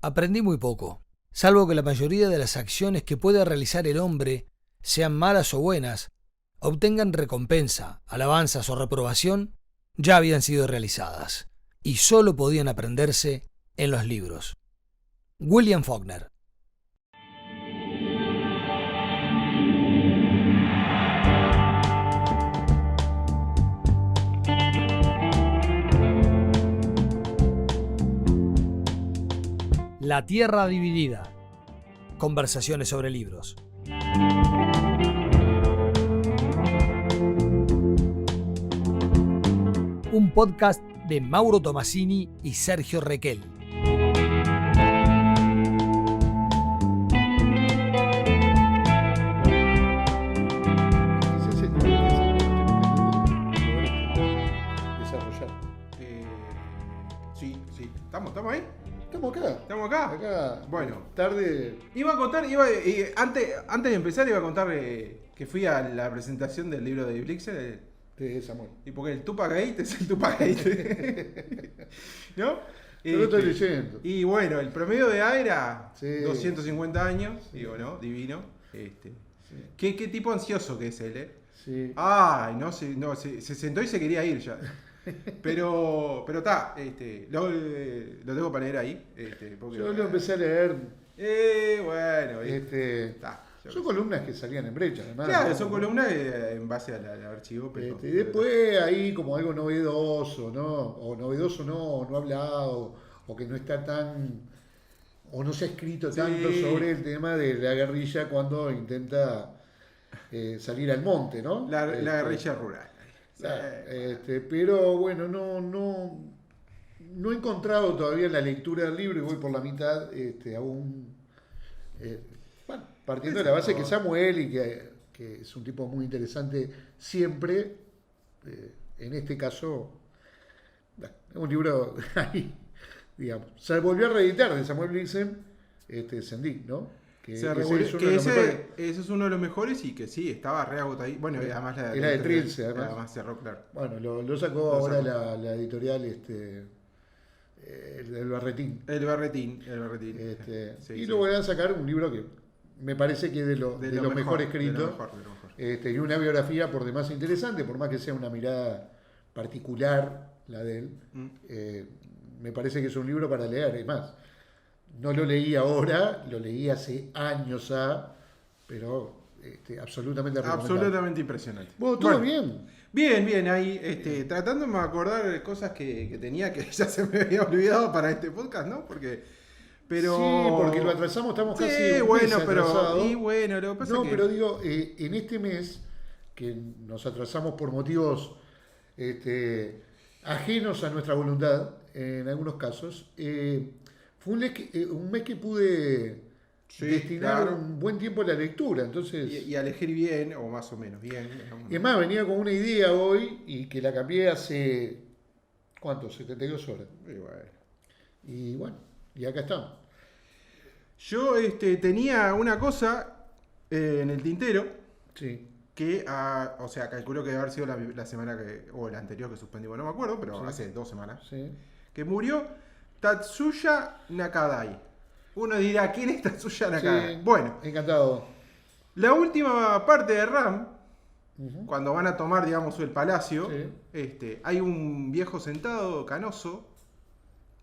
Aprendí muy poco, salvo que la mayoría de las acciones que puede realizar el hombre, sean malas o buenas, obtengan recompensa, alabanzas o reprobación, ya habían sido realizadas, y solo podían aprenderse en los libros. William Faulkner. La Tierra Dividida. Conversaciones sobre libros. Un podcast de Mauro Tomasini y Sergio Requel. Sí. ¿Estamos ahí? Estamos acá. Bueno, tarde. Iba a contar, antes de empezar iba a contar que fui a la presentación del libro de Blixer. De Samuel. Y porque el Tupac Gate es el Tupac Gate. ¿No? Yo lo estoy leyendo. Y bueno, el promedio de edad era Sí. 250 años. Sí. Digo, ¿no? Divino. Sí. ¿Qué tipo ansioso que es él, eh? Sí. Ay, se sentó y se quería ir ya. Pero está, lo tengo para leer ahí. Porque, Yo lo empecé a leer. Bueno, Está. Son columnas que salían en brecha, además. Claro, ¿no? son columnas en base al archivo. Pero, Y después ahí como algo novedoso, ¿no? O novedoso no hablado, o que no está tan, o no se ha escrito Sí. tanto sobre el tema de la guerrilla cuando intenta salir al monte, ¿no? la guerrilla rural. Pero bueno, no he encontrado todavía la lectura del libro y voy por la mitad aún. Bueno, partiendo de la base que Samuel y que es un tipo muy interesante siempre, en este caso, es un libro ahí, digamos. Se volvió a reeditar de Samuel Blixen, Sendik, ¿no? Ese es uno de los mejores y que sí, estaba re agotado. Bueno, además era de Trilce, además. Además cerró, claro. Bueno, lo sacó ahora la editorial el Barretín. El Barretín. Y lo voy a sacar un libro que me parece que es de lo mejor escrito. De lo mejor. Y una biografía por demás interesante, por más que sea una mirada particular la de él. Me parece que es un libro para leer. Es más, no lo leí ahora, lo leí hace años pero absolutamente recomendable. Absolutamente impresionante. Bueno, ¿todo bien? Bien, ahí tratándome de acordar de cosas que tenía que ya se me había olvidado para este podcast, ¿no? Porque lo atrasamos, estamos casi sí, un bueno, mes atrasado. y bueno, lo que pasa No, que pero digo, en este mes, que nos atrasamos por motivos ajenos a nuestra voluntad, en algunos casos, fue un mes que pude destinar un buen tiempo a la lectura, entonces... Y a elegir bien, o más o menos bien. Y además venía con una idea hoy y que la cambié hace, ¿cuánto? 72 horas. Y bueno, y acá estamos. Yo tenía una cosa en el tintero. Sí. Que, o sea, calculo que debe haber sido la semana o la anterior que suspendimos, no me acuerdo, pero sí. Hace 2 semanas. Sí. Que murió Tatsuya Nakadai. Uno dirá, ¿quién es Tatsuya Nakadai? Sí, bueno, encantado. La última parte de Ram, cuando van a tomar, digamos, el palacio, hay un viejo sentado, canoso,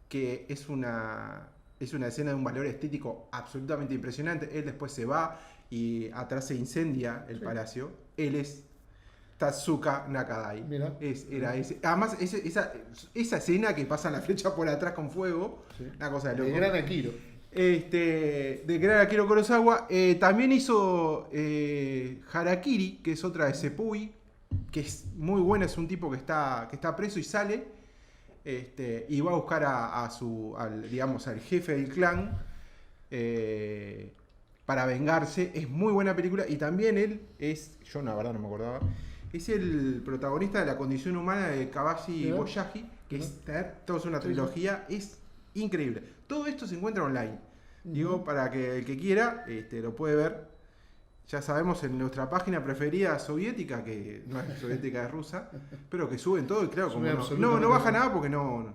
que es una escena de un valor estético absolutamente impresionante. Él después se va y atrás se incendia el palacio. Él es Tatsuya Nakadai. Era ese. Además, esa escena que pasa la flecha por atrás con fuego, una cosa de loco. De gran Akiro. De gran Akira Kurosawa. También hizo Harakiri, que es otra de Sepui, que es muy buena. Es un tipo que está preso y sale. Y va a buscar al jefe del clan para vengarse. Es muy buena película. Y también él yo la verdad no me acordaba, es el protagonista de La condición humana de Kabashi Boyaji, que es una trilogía, es increíble. Todo esto se encuentra online. Digo, para que el que quiera lo puede ver. Ya sabemos, en nuestra página preferida soviética, que no es soviética, es rusa, pero que suben todo y claro, como no baja nada porque no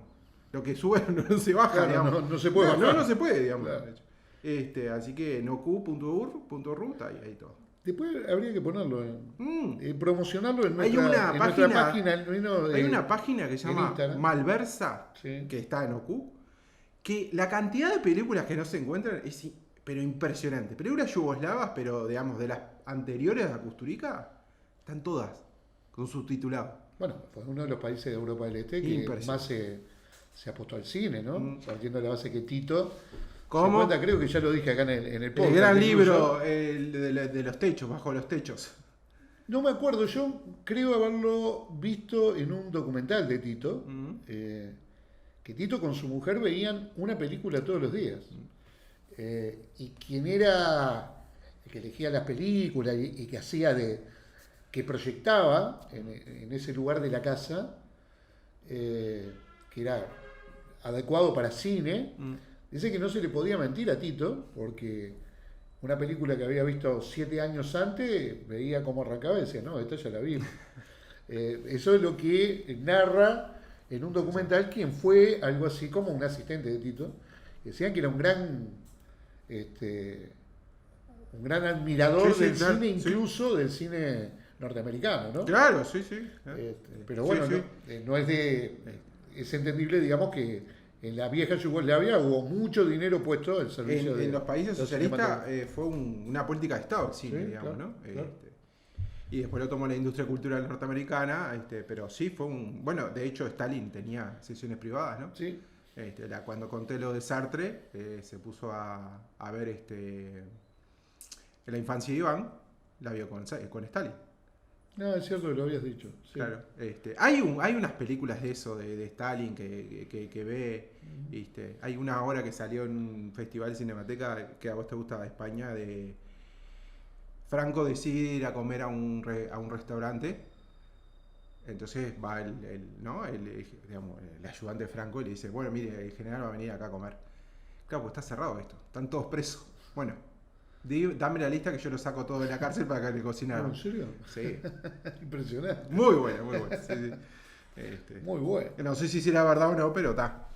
Lo que sube no se baja, claro, digamos. no se puede bajar. No se puede, digamos. Claro. Así que nocu.ur.ru está ahí todo. Después habría que ponerlo, promocionarlo en Hay nuestra página. Hay una página que se llama Instagram. Malversa, Sí. que está en Ocu, que la cantidad de películas que no se encuentran es pero impresionante. Películas yugoslavas, pero digamos de las anteriores a Kusturica, están todas con subtitulado. Bueno, fue uno de los países de Europa del Este que más se apostó al cine, ¿no? Partiendo de la base que Tito... ¿Cómo? 50, creo que ya lo dije acá en el podcast. El gran libro de los techos, bajo los techos. No me acuerdo, yo creo haberlo visto en un documental de Tito, que Tito con su mujer veían una película todos los días. Y quien era el que elegía las películas y que hacía que proyectaba en ese lugar de la casa, que era adecuado para cine, dice que no se le podía mentir a Tito, porque una película que había visto 7 años antes, veía cómo arrancaba y decía, no, esta ya la vi. Eso es lo que narra en un documental quien fue algo así como un asistente de Tito. Decían que era un gran admirador del cine, incluso del cine norteamericano, ¿no? Claro, sí. Pero bueno, sí. No es entendible, digamos, que en la vieja Yugoslavia hubo mucho dinero puesto al servicio en los países socialistas fue una política de Estado el cine, sí, digamos, claro, ¿no? Claro. Y después lo tomó la industria cultural norteamericana, pero sí fue bueno, de hecho Stalin tenía sesiones privadas, ¿no? Sí. Cuando conté lo de Sartre, se puso a ver la infancia de Iván, la vio con Stalin. No, es cierto que lo habías dicho. Sí. Claro, hay unas películas de eso, de Stalin, que ve, hay una obra que salió en un festival de Cinemateca que a vos te gusta de España, de Franco decide ir a comer a un restaurante, entonces va el ayudante de Franco y le dice, bueno, mire, el general va a venir acá a comer. Claro, pues está cerrado esto, están todos presos. Bueno, dame la lista que yo lo saco todo de la cárcel para que le cocinaran. ¿En serio? Sí. Impresionante. Muy bueno. Sí. Muy bueno. No sé si será verdad o no, pero está.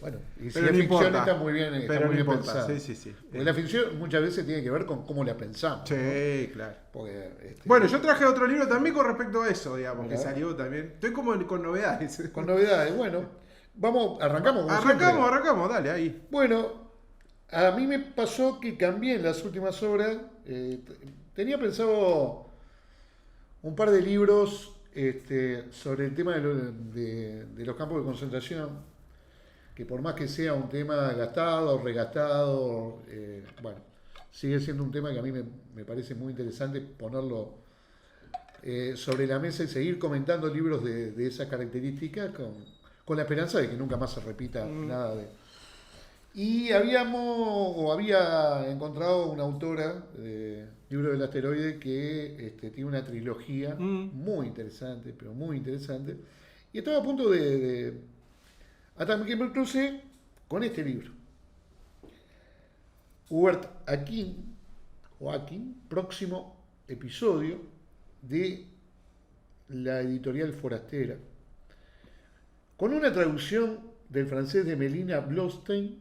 Bueno, y si pero la no ficción importa. está muy bien, pero no importa. pensada. Sí. Porque la ficción muchas veces tiene que ver con cómo la pensamos. Sí, ¿no? claro. Porque, bueno, yo traje otro libro también con respecto a eso, digamos, Mirá. que salió también. Estoy como con novedades. Con novedades. Bueno, arrancamos. Arrancamos, dale, ahí. Bueno, a mí me pasó que cambié en las últimas horas. Tenía pensado un par de libros sobre el tema de los campos de concentración, que por más que sea un tema gastado, regastado, bueno, sigue siendo un tema que a mí me parece muy interesante ponerlo sobre la mesa y seguir comentando libros de esas características con la esperanza de que nunca más se repita nada de... Y había encontrado una autora de Libro del Asteroide que tiene una trilogía muy interesante, pero muy interesante. Y estaba a punto hasta que me crucé con este libro. Hubert Akin, próximo episodio de la editorial Forastera, con una traducción del francés de Melina Blostein,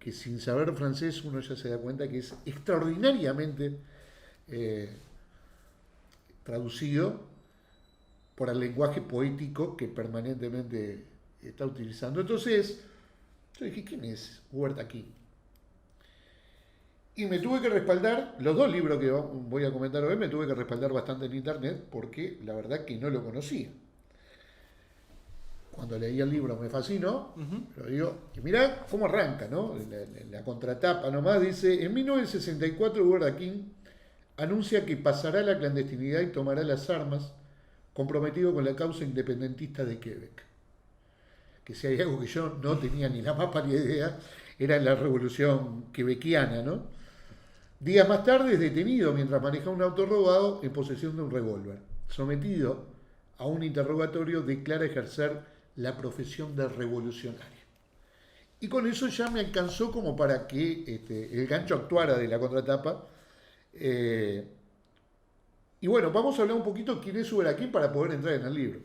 que sin saber francés uno ya se da cuenta que es extraordinariamente traducido por el lenguaje poético que permanentemente está utilizando. Entonces, yo dije, ¿quién es Hubert Akin? Y me tuve que respaldar, los dos libros que voy a comentar hoy, me tuve que respaldar bastante en internet porque la verdad que no lo conocía. Cuando leí el libro me fascinó, pero digo, y mirá cómo arranca, ¿no? La contratapa nomás dice, en 1964 Hubert Akin anuncia que pasará a la clandestinidad y tomará las armas, comprometido con la causa independentista de Quebec. Que si hay algo que yo no tenía ni la más pálida idea, era la revolución quebequiana, ¿no? Días más tarde es detenido mientras maneja un auto robado en posesión de un revólver. Sometido a un interrogatorio, declara ejercer la profesión de revolucionario. Y con eso ya me alcanzó como para que el gancho actuara de la contratapa. Y bueno, vamos a hablar un poquito quién es Hubert Akin para poder entrar en el libro.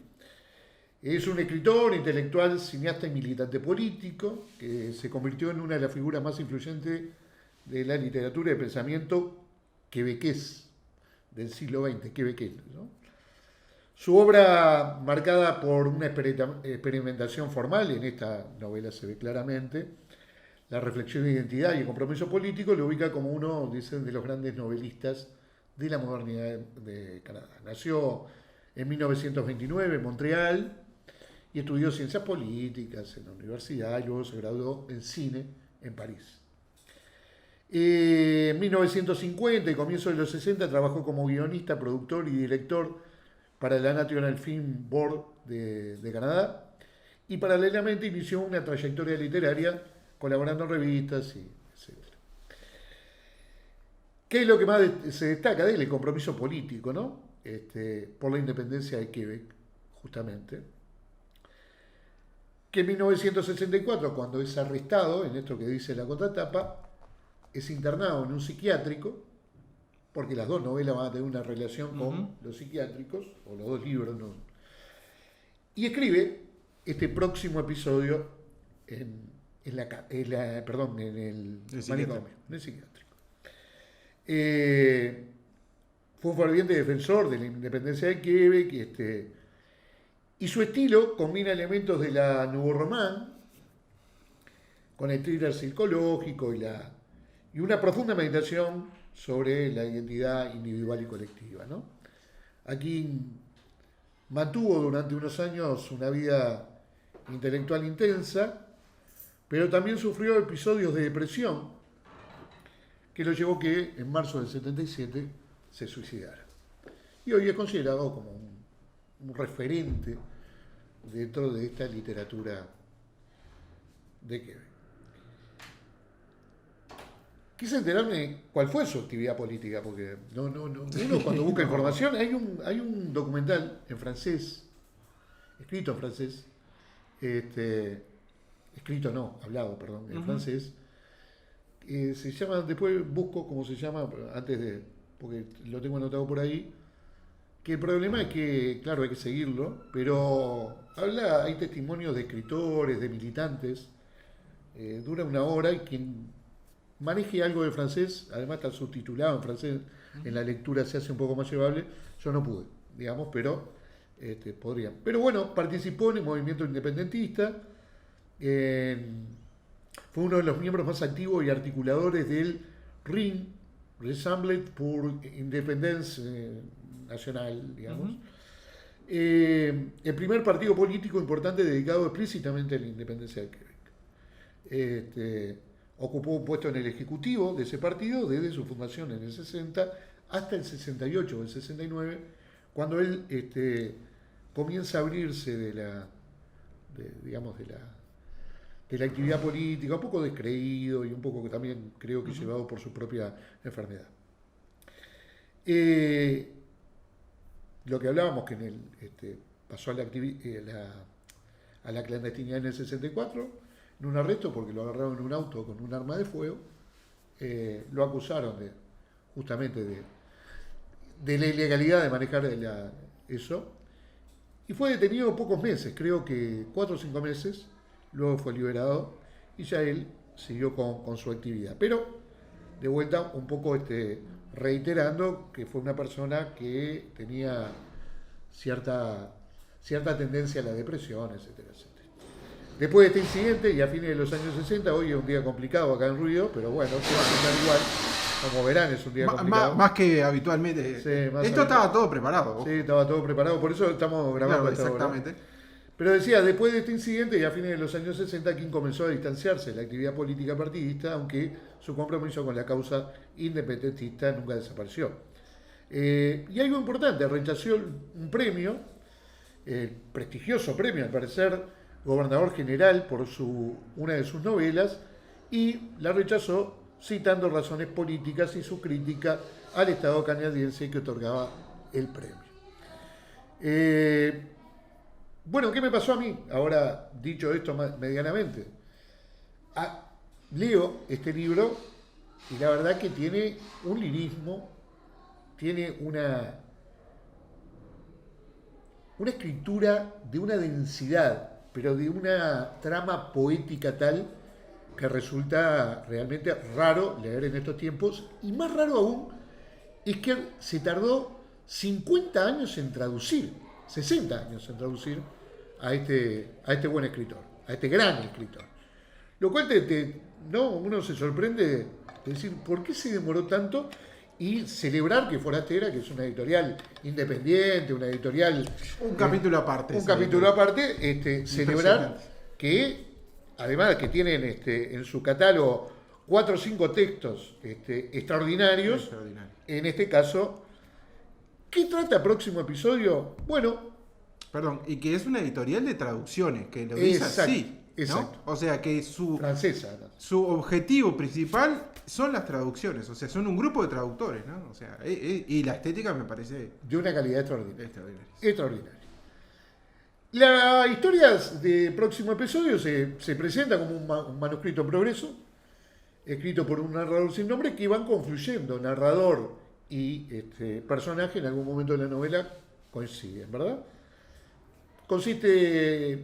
Es un escritor, intelectual, cineasta y militante político que se convirtió en una de las figuras más influyentes de la literatura de pensamiento quebequés del siglo XX, quebequés, ¿no? Su obra, marcada por una experimentación formal, en esta novela se ve claramente, la reflexión de identidad y el compromiso político, lo ubica como uno, dicen, de los grandes novelistas de la modernidad de Canadá. Nació en 1929 en Montreal y estudió ciencias políticas en la universidad y luego se graduó en cine en París. En 1950 y comienzo de los 60 trabajó como guionista, productor y director para la National Film Board de Canadá y paralelamente inició una trayectoria literaria colaborando en revistas, etc. ¿Qué es lo que más se destaca de él? El compromiso político, ¿no? Por la independencia de Quebec, justamente. Que en 1964, cuando es arrestado, en esto que dice la contratapa, es internado en un psiquiátrico, porque las dos novelas van a tener una relación con los psiquiátricos, o los dos libros, ¿no? Y escribe este próximo episodio en el manicomio, en el psiquiátrico. Fue un ferviente defensor de la independencia de Quebec, y su estilo combina elementos de la Nouveau Roman con el thriller psicológico y una profunda meditación sobre la identidad individual y colectiva, ¿no? Aquí mantuvo durante unos años una vida intelectual intensa, pero también sufrió episodios de depresión que lo llevó que en marzo del 77 se suicidara. Y hoy es considerado como un referente dentro de esta literatura de Quebec. Quise enterarme cuál fue su actividad política, porque uno cuando busca información, hay un documental en francés, escrito en francés, hablado, en francés, se llama, después busco cómo se llama, porque lo tengo anotado por ahí, que el problema es que, claro, hay que seguirlo, pero hay testimonios de escritores, de militantes, dura 1 hora y quien maneje algo de francés, además está subtitulado en francés, en la lectura se hace un poco más llevable, yo no pude, digamos, pero podría. Pero bueno, participó en el movimiento independentista, fue uno de los miembros más activos y articuladores del RIN, Rassemblement pour Indépendance Nacional, digamos. El primer partido político importante dedicado explícitamente a la independencia de Quebec. Ocupó un puesto en el ejecutivo de ese partido desde su fundación en el 60 hasta el 68 o el 69, cuando él comienza a abrirse de la actividad política, un poco descreído y un poco que también creo que llevado por su propia enfermedad. Lo que hablábamos, que pasó a la clandestinidad en el 64, en un arresto porque lo agarraron en un auto con un arma de fuego, lo acusaron justamente de la ilegalidad de manejar eso, y fue detenido pocos meses, creo que 4 o 5 meses, luego fue liberado y ya él siguió con su actividad. Pero, de vuelta, un poco reiterando que fue una persona que tenía cierta tendencia a la depresión, etcétera, etcétera. Después de este incidente, y a fines de los años 60, hoy es un día complicado acá en Ruido, pero bueno, se va a pasar igual. Como verán, es un día complicado. Más que habitualmente. Sí, esto estaba todo preparado. Sí, estaba todo preparado, por eso estamos grabando esta exactamente. hora. Pero decía, después de este incidente y a fines de los años 60, King comenzó a distanciarse de la actividad política partidista, aunque su compromiso con la causa independentista nunca desapareció. Y algo importante, rechazó un premio, prestigioso premio al parecer, gobernador general por una de sus novelas, y la rechazó citando razones políticas y su crítica al Estado canadiense que otorgaba el premio. Bueno, ¿qué me pasó a mí? Ahora, dicho esto medianamente. Leo este libro y la verdad que tiene un lirismo, tiene una una escritura de una densidad, pero de una trama poética tal que resulta realmente raro leer en estos tiempos, y más raro aún es que se tardó 50 años en traducir, 60 años en traducir a este buen escritor, a este gran escritor. Lo cual ¿no? Uno se sorprende de decir, ¿por qué se demoró tanto? Y celebrar que Forastera, que es una editorial independiente, una editorial... Un capítulo aparte. Un capítulo aparte, celebrar que, además de que tienen en su catálogo 4 o 5 textos extraordinarios, en este caso, ¿qué trata el próximo episodio? Bueno... Perdón, y que es una editorial de traducciones, que lo dice así. Exacto. ¿No? O sea que francesa, ¿no? Su objetivo principal son las traducciones, o sea, son un grupo de traductores, ¿no? O sea, y la estética me parece de una calidad extraordinaria. Las historias del próximo episodio se presenta como un manuscrito en progreso, escrito por un narrador sin nombre, que van confluyendo. Narrador y personaje en algún momento de la novela coinciden, ¿verdad?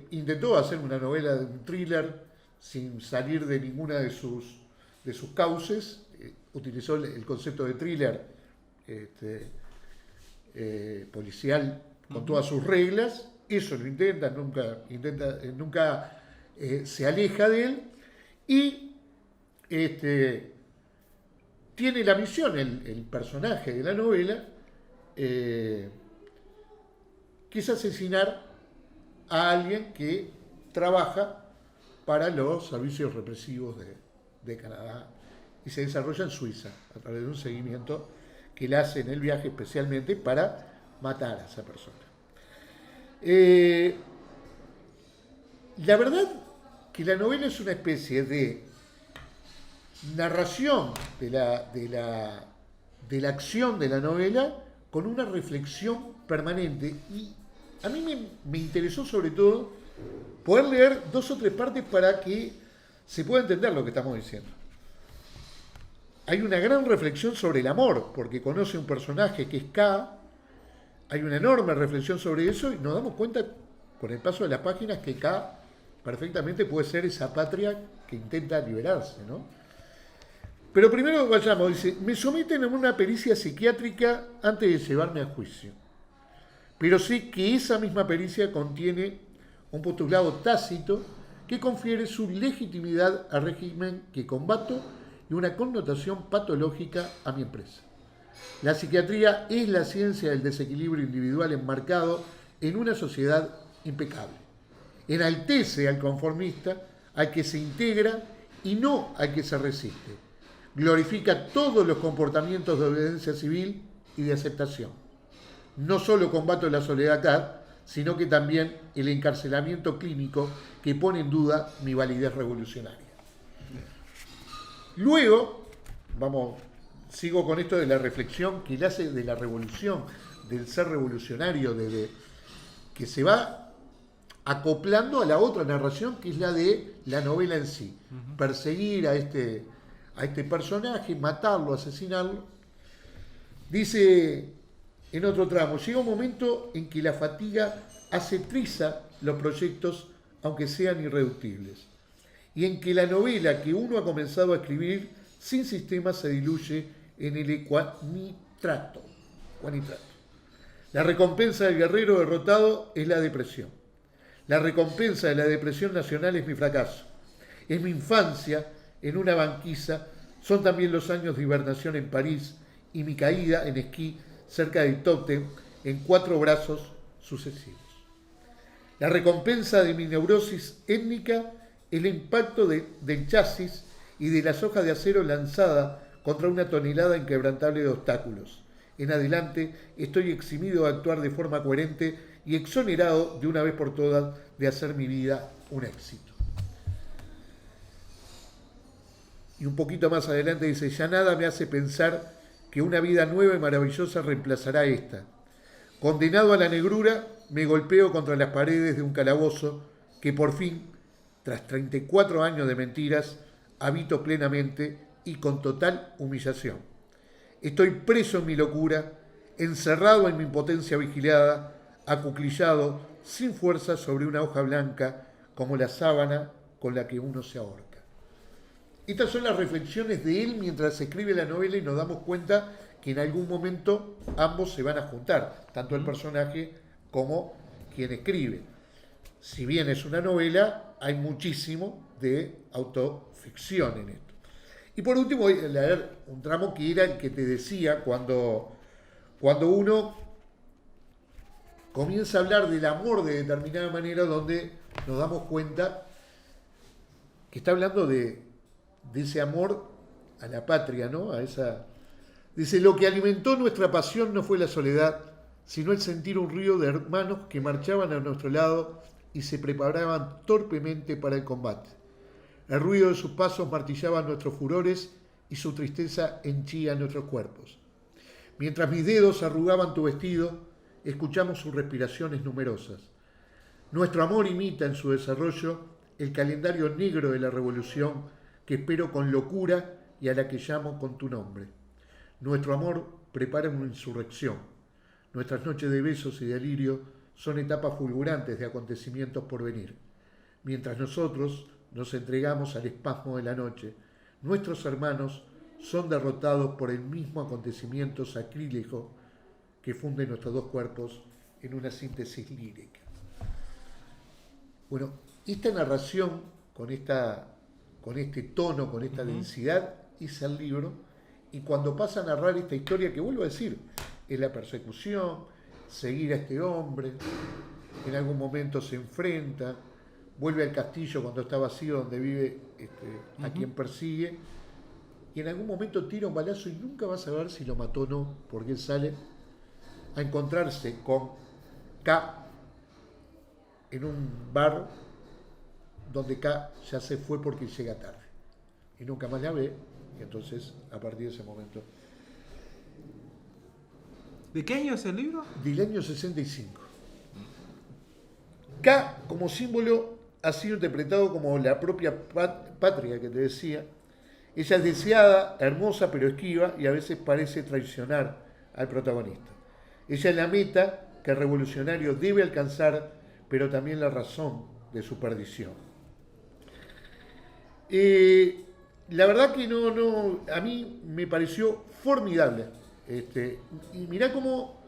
Intentó hacer una novela de un thriller sin salir de ninguna de sus cauces. Utilizó el concepto de thriller policial con todas sus reglas. Eso lo nunca se aleja de él. Y tiene la misión, el personaje de la novela, que es asesinar a alguien que trabaja para los servicios represivos de Canadá y se desarrolla en Suiza a través de un seguimiento que le hace en el viaje especialmente para matar a esa persona. La verdad que la novela es una especie de narración de la acción de la novela con una reflexión permanente, y a mí me interesó sobre todo poder leer 2 o 3 partes para que se pueda entender lo que estamos diciendo. Hay una gran reflexión sobre el amor, porque conoce un personaje que es K. Hay una enorme reflexión sobre eso y nos damos cuenta con el paso de las páginas que K perfectamente puede ser esa patria que intenta liberarse, ¿no? Pero primero vayamos, dice, me someten a una pericia psiquiátrica antes de llevarme a juicio. Pero sé que esa misma pericia contiene un postulado tácito que confiere su legitimidad al régimen que combato y una connotación patológica a mi empresa. La psiquiatría es la ciencia del desequilibrio individual enmarcado en una sociedad impecable. Enaltece al conformista, al que se integra y no al que se resiste. Glorifica todos los comportamientos de obediencia civil y de aceptación. No solo combato la soledad acá, sino que también el encarcelamiento clínico que pone en duda mi validez revolucionaria. Luego, sigo con esto de la reflexión que él hace de la revolución, del ser revolucionario, que se va acoplando a la otra narración, que es la de la novela en sí. Perseguir a este personaje, matarlo, asesinarlo. Dice en otro tramo, llega un momento en que la fatiga hace triza los proyectos, aunque sean irreductibles, y en que la novela que uno ha comenzado a escribir sin sistema se diluye en el ecuanitrato. La recompensa del guerrero derrotado es la depresión. La recompensa de la depresión nacional es mi fracaso. Es mi infancia en una banquisa, son también los años de hibernación en París y mi caída en esquí cerca del tótem en 4 brazos sucesivos. La recompensa de mi neurosis étnica es el impacto del chasis y de las hojas de acero lanzada contra una tonelada inquebrantable de obstáculos. En adelante estoy eximido de actuar de forma coherente y exonerado de una vez por todas de hacer mi vida un éxito. Y un poquito más adelante dice, ya nada me hace pensar que una vida nueva y maravillosa reemplazará esta. Condenado a la negrura, me golpeo contra las paredes de un calabozo que por fin, tras 34 años de mentiras, habito plenamente y con total humillación. Estoy preso en mi locura, encerrado en mi impotencia vigilada, acuclillado, sin fuerza, sobre una hoja blanca, como la sábana con la que uno se ahorca. Estas son las reflexiones de él mientras escribe la novela y nos damos cuenta que en algún momento ambos se van a juntar, tanto el personaje como quien escribe. Si bien es una novela, hay muchísimo de autoficción en esto. Y por último, voy a leer un tramo que era el que te decía cuando uno comienza a hablar del amor de determinada manera, donde nos damos cuenta que está hablando de ese amor a la patria, ¿no? Dice, lo que alimentó nuestra pasión no fue la soledad, sino el sentir un río de hermanos que marchaban a nuestro lado y se preparaban torpemente para el combate. El ruido de sus pasos martillaba nuestros furores y su tristeza henchía nuestros cuerpos. Mientras mis dedos arrugaban tu vestido, escuchamos sus respiraciones numerosas. Nuestro amor imita en su desarrollo el calendario negro de la revolución que espero con locura y a la que llamo con tu nombre. Nuestro amor prepara una insurrección. Nuestras noches de besos y delirio son etapas fulgurantes de acontecimientos por venir. Mientras nosotros nos entregamos al espasmo de la noche, nuestros hermanos son derrotados por el mismo acontecimiento sacrílego que funde nuestros dos cuerpos en una síntesis lírica. Bueno, esta narración con este tono, con esta densidad, hice el libro, y cuando pasa a narrar esta historia, que vuelvo a decir, es la persecución, seguir a este hombre, en algún momento se enfrenta, vuelve al castillo cuando está vacío, donde vive a quien persigue, y en algún momento tira un balazo y nunca va a saber si lo mató o no, porque él sale a encontrarse con K en un bar donde K ya se fue porque llega tarde y nunca más la ve, y entonces a partir de ese momento. ¿De qué año es el libro? Del año 65. K como símbolo ha sido interpretado como la propia patria que te decía. Ella es deseada, hermosa pero esquiva, y a veces parece traicionar al protagonista. Ella es la meta que el revolucionario debe alcanzar, pero también la razón de su perdición. La verdad que a mí me pareció formidable. Y mirá cómo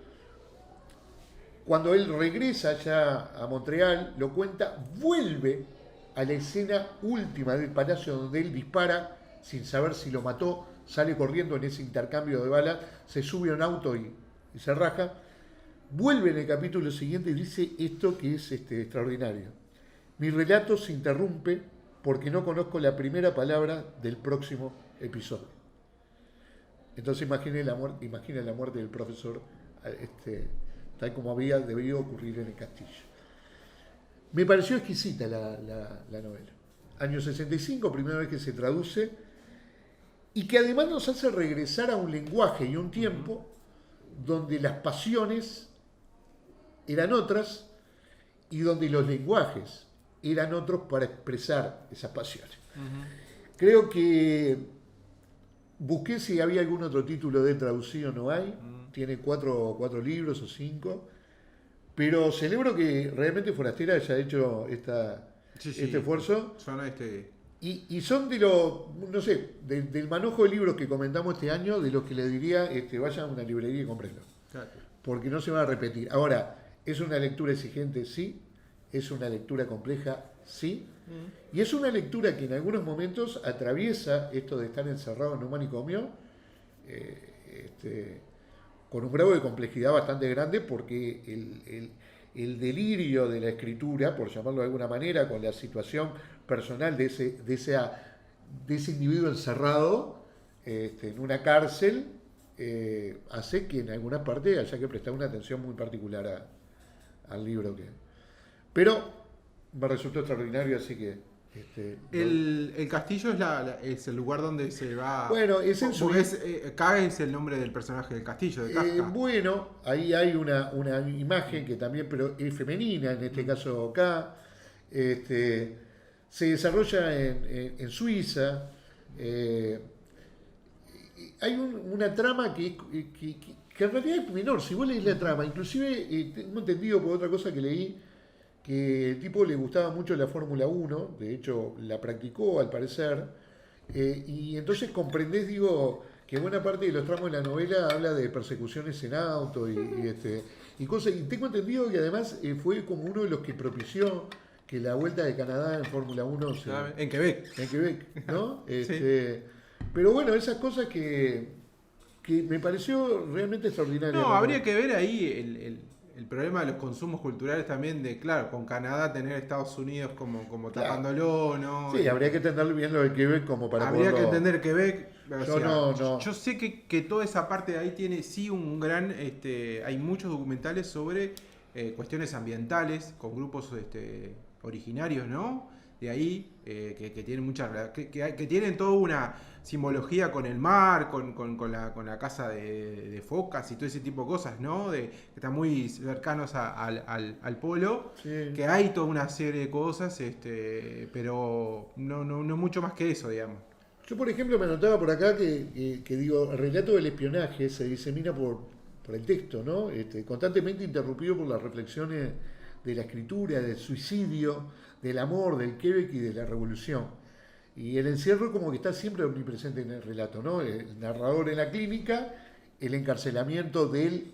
cuando él regresa ya a Montreal, lo cuenta, vuelve a la escena última del palacio donde él dispara sin saber si lo mató, sale corriendo en ese intercambio de balas, se sube a un auto y se raja. Vuelve en el capítulo siguiente y dice esto que es extraordinario. Mi relato se interrumpe porque no conozco la primera palabra del próximo episodio. Entonces imagina la muerte del profesor, tal como había debido ocurrir en el castillo. Me pareció exquisita la novela. Año 65, primera vez que se traduce, y que además nos hace regresar a un lenguaje y un tiempo donde las pasiones eran otras y donde los lenguajes eran otros para expresar esas pasiones. Creo que busqué si había algún otro título de traducido, no hay. Tiene cuatro libros o 5. Pero celebro que realmente Forastera haya hecho este esfuerzo. Son Y son del manojo de libros que comentamos este año, de los que le diría, vayan a una librería y cómprenlo. Claro. Porque no se van a repetir. Ahora, ¿es una lectura exigente? Sí. ¿Es una lectura compleja? Sí. Y es una lectura que en algunos momentos atraviesa esto de estar encerrado en un manicomio con un grado de complejidad bastante grande, porque el delirio de la escritura, por llamarlo de alguna manera, con la situación personal de ese individuo encerrado en una cárcel, hace que en algunas partes haya que prestar una atención muy particular al libro. Pero me resultó extraordinario, así que... El castillo es el lugar donde se va... Bueno, es en K es el nombre del personaje del castillo, de Kafka. Bueno, ahí hay una imagen que también, pero es femenina, en este caso K. Se desarrolla en Suiza. Hay una trama que que en realidad es menor, si vos leís la trama, inclusive tengo entendido por otra cosa que leí, que el tipo le gustaba mucho la Fórmula 1, de hecho la practicó al parecer, y entonces comprendés, digo, que buena parte de los tramos de la novela habla de persecuciones en auto y cosas, y tengo entendido que además fue como uno de los que propició que la Vuelta de Canadá en Fórmula 1 en Quebec. En Quebec, ¿no? Sí. Pero bueno, esas cosas que me pareció realmente extraordinario. No, habría que ver ahí el problema de los consumos culturales también de, claro, con Canadá tener a Estados Unidos como Claro. tapándolo, ¿no? Sí, habría que entender bien lo de Quebec como para habría poderlo... que entender Quebec. Yo no. Yo sé que toda esa parte de ahí tiene sí un gran... hay muchos documentales sobre cuestiones ambientales con grupos originarios, ¿no? De ahí, que tienen que tienen toda una simbología con el mar, con la caza de focas y todo ese tipo de cosas, ¿no? Que están muy cercanos al polo, Sí. que hay toda una serie de cosas, pero no mucho más que eso, digamos. Yo, por ejemplo, me anotaba por acá que digo, el relato del espionaje se disemina por el texto, ¿no? Constantemente interrumpido por las reflexiones de la escritura, del suicidio, del amor, del Quebec y de la revolución. Y el encierro como que está siempre omnipresente en el relato, ¿no? El narrador en la clínica, el encarcelamiento del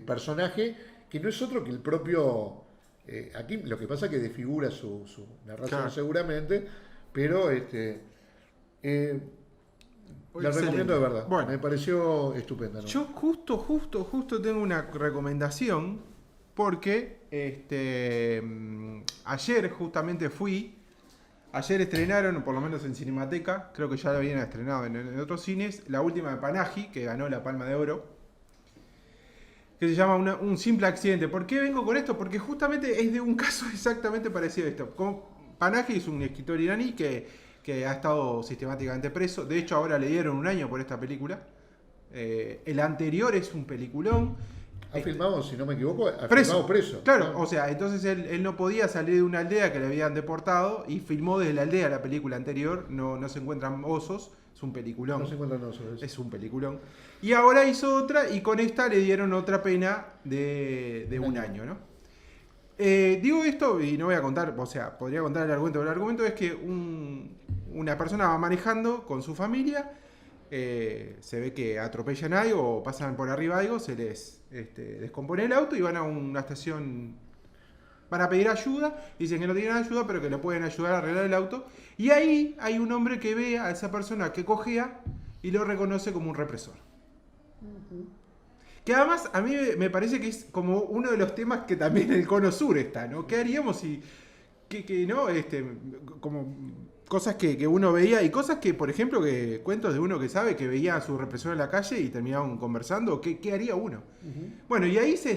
personaje, que no es otro que el propio... aquí lo que pasa es que desfigura su narración, claro, seguramente, pero la recomiendo de verdad. Bueno, me pareció estupenda, ¿no? Yo justo tengo una recomendación porque ayer justamente ayer estrenaron, por lo menos en Cinemateca, creo que ya la habían estrenado en otros cines, la última de Panahi, que ganó la Palma de Oro, que se llama Un simple accidente. ¿Por qué vengo con esto? Porque justamente es de un caso exactamente parecido a esto. Panahi es un escritor iraní que ha estado sistemáticamente preso. De hecho, ahora le dieron 1 año por esta película. El anterior es un peliculón. Ha filmado, si no me equivoco, filmado preso. Claro, o sea, entonces él no podía salir de una aldea que le habían deportado y filmó desde la aldea la película anterior. No se encuentran osos, es un peliculón. No se encuentran osos. Es un peliculón. Y ahora hizo otra y con esta le dieron otra pena de 1 año, ¿no? Digo esto y no voy a contar, o sea, podría contar el argumento, pero el argumento es que una persona va manejando con su familia, se ve que atropellan algo o pasan por arriba algo, se les descompone el auto y van a una estación, van a pedir ayuda, dicen que no tienen ayuda, pero que le pueden ayudar a arreglar el auto, y ahí hay un hombre que ve a esa persona que cojea y lo reconoce como un represor. Que además a mí me parece que es como uno de los temas que también en el Cono Sur está, ¿no? ¿Qué haríamos si... que no, como cosas que uno veía y cosas que, por ejemplo, que cuentos de uno que sabe que veía a su represor en la calle y terminaban conversando, ¿qué haría uno? Uh-huh. Bueno, y ahí se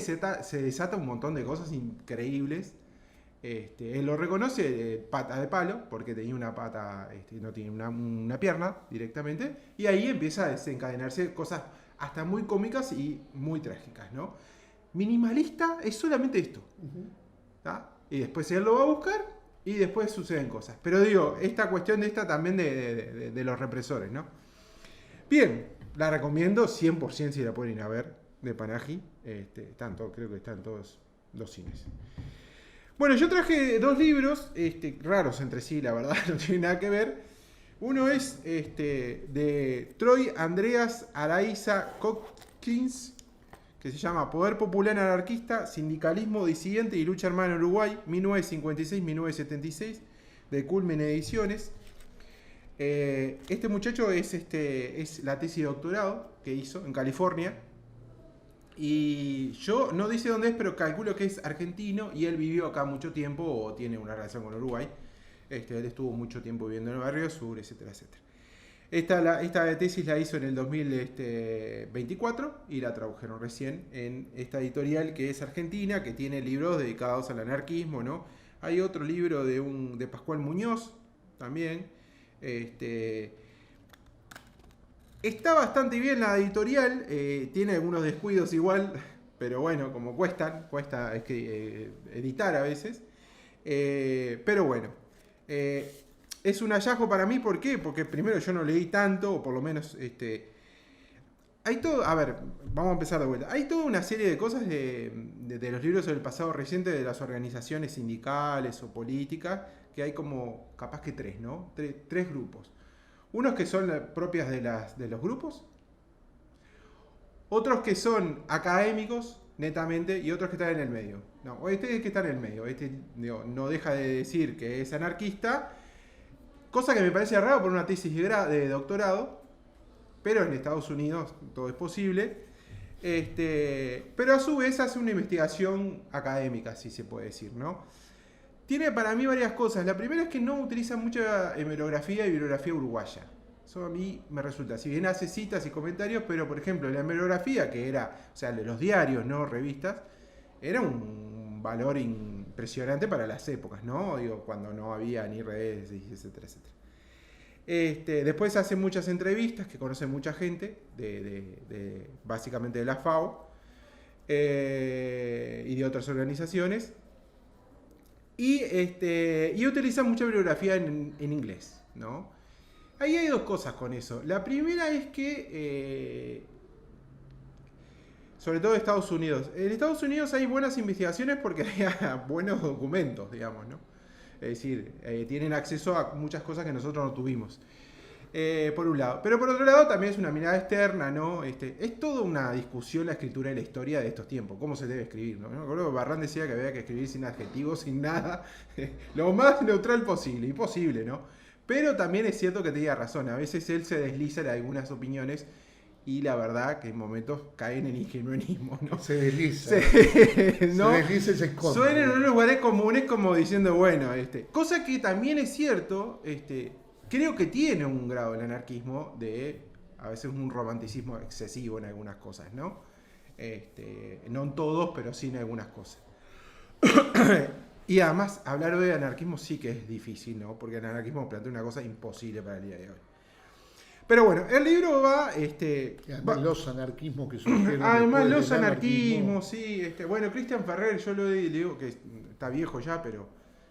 desata un montón de cosas increíbles. Él lo reconoce pata de palo, porque tenía una pata, no tiene una pierna directamente, y ahí empieza a desencadenarse cosas hasta muy cómicas y muy trágicas, ¿no? Minimalista es solamente esto. Uh-huh. Y después él lo va a buscar y después suceden cosas. Pero digo, esta cuestión también de los represores, ¿no? Bien, la recomiendo 100% si la pueden ir a ver, de Panahi. Creo que están todos los cines. Bueno, yo traje 2 libros, raros entre sí, la verdad, no tienen nada que ver. Uno es de Troy Andreas Araiza Cockins, que se llama Poder Popular Anarquista, Sindicalismo Disidente y Lucha Armada en Uruguay, 1956-1976, de Culmen Ediciones. Este muchacho es la tesis de doctorado que hizo en California. Y yo no dice dónde es, pero calculo que es argentino y él vivió acá mucho tiempo o tiene una relación con Uruguay. Él estuvo mucho tiempo viviendo en el Barrio Sur, etcétera, etcétera. Esta tesis la hizo en el 2024 y la tradujeron recién en esta editorial que es argentina, que tiene libros dedicados al anarquismo, ¿no? Hay otro libro de Pascual Muñoz también. Está bastante bien la editorial, tiene algunos descuidos igual, pero bueno, como cuesta editar a veces. Pero bueno. Es un hallazgo para mí, ¿por qué? Porque primero yo no leí tanto, o por lo menos hay todo, a ver, vamos a empezar de vuelta. Hay toda una serie de cosas de los libros sobre el pasado reciente de las organizaciones sindicales o políticas, que hay como capaz que tres, ¿no? Tres grupos. Unos que son propias de los grupos, otros que son académicos, netamente, y otros que están en el medio. No, este es que está en el medio, no deja de decir que es anarquista, cosa que me parece raro por una tesis de doctorado, pero en Estados Unidos todo es posible. Pero a su vez hace una investigación académica, si se puede decir, ¿no? Tiene para mí varias cosas. La primera es que no utiliza mucha hemerografía y bibliografía uruguaya. Eso a mí me resulta. Si bien hace citas y comentarios, pero por ejemplo la hemerografía, que era, o sea, de los diarios, no revistas, era un valor impresionante para las épocas, ¿no? Digo, cuando no había ni redes, etcétera, etcétera. Después hace muchas entrevistas que conoce mucha gente, básicamente de la FAO y de otras organizaciones. Y utiliza mucha bibliografía en inglés, ¿no? Ahí hay dos cosas con eso. La primera es que, sobre todo en Estados Unidos, hay buenas investigaciones porque hay buenos documentos, digamos, ¿no? Es decir, tienen acceso a muchas cosas que nosotros no tuvimos. Por un lado. Pero por otro lado también es una mirada externa, ¿no? Es toda una discusión la escritura y la historia de estos tiempos. Cómo se debe escribir, ¿no? Me acuerdo que Barrán decía que había que escribir sin adjetivos, sin nada. Lo más neutral posible. Imposible, ¿no? Pero también es cierto que tenía razón. A veces él se desliza en algunas opiniones y la verdad que en momentos caen en ingenuismo, ¿no? Se desliza. ¿no? Se desliza y se esconde. Suenan en unos lugares comunes como diciendo, bueno, cosa que también es cierto, creo que tiene un grado el anarquismo de a veces un romanticismo excesivo en algunas cosas, ¿no? No en todos, pero sí en algunas cosas. Y además, hablar de anarquismo sí que es difícil, ¿no? Porque el anarquismo plantea una cosa imposible para el día de hoy. Pero bueno, el libro va... además los anarquismos que surgieron. Además los anarquismos, sí. Bueno, Cristian Ferrer, yo le digo que está viejo ya, pero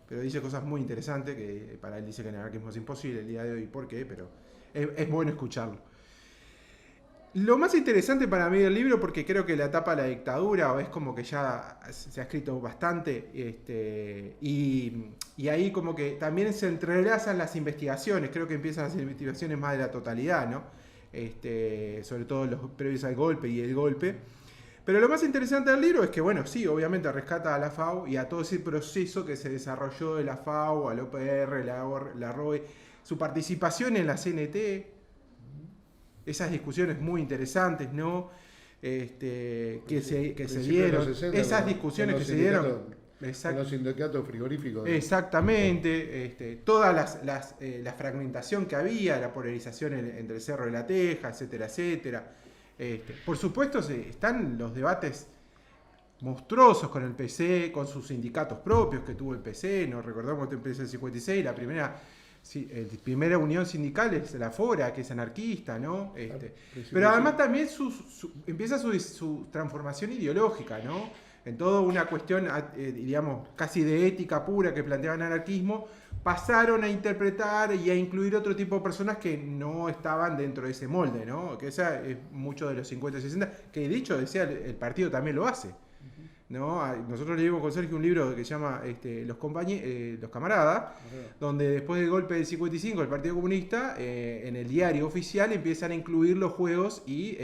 dice cosas muy interesantes, que para él dice que el anarquismo es imposible el día de hoy. ¿Por qué? Pero es bueno escucharlo. Lo más interesante para mí del libro, porque creo que la etapa de la dictadura, es como que ya se ha escrito bastante, y ahí como que también se entrelazan las investigaciones, creo que empiezan las investigaciones más de la totalidad, ¿no? Sobre todo los previos al golpe y el golpe. Pero lo más interesante del libro es que, bueno, sí, obviamente rescata a la FAO y a todo ese proceso que se desarrolló de la FAO, al OPR, la ROE, su participación en la CNT, esas discusiones muy interesantes, ¿no? Que se dieron, 60, esas discusiones que se dieron. Con los sindicatos frigoríficos. Exactamente, toda la fragmentación que había, la polarización entre el Cerro de la Teja, etcétera, etcétera. Por supuesto están los debates monstruosos con el PC, con sus sindicatos propios que tuvo el PC, nos recordamos que empezó en el 56, la primera unión sindical es la Fora, que es anarquista, ¿no? Pero además también empieza su transformación ideológica, ¿no? En toda una cuestión, digamos, casi de ética pura que planteaba el anarquismo, pasaron a interpretar y a incluir otro tipo de personas que no estaban dentro de ese molde, ¿no? Que esa es mucho de los 50 y 60, que de hecho decía el partido también lo hace, ¿no? Nosotros leímos con Sergio un libro que se llama Los Camaradas, donde después del golpe del 55 el Partido Comunista, en el diario oficial empiezan a incluir los juegos y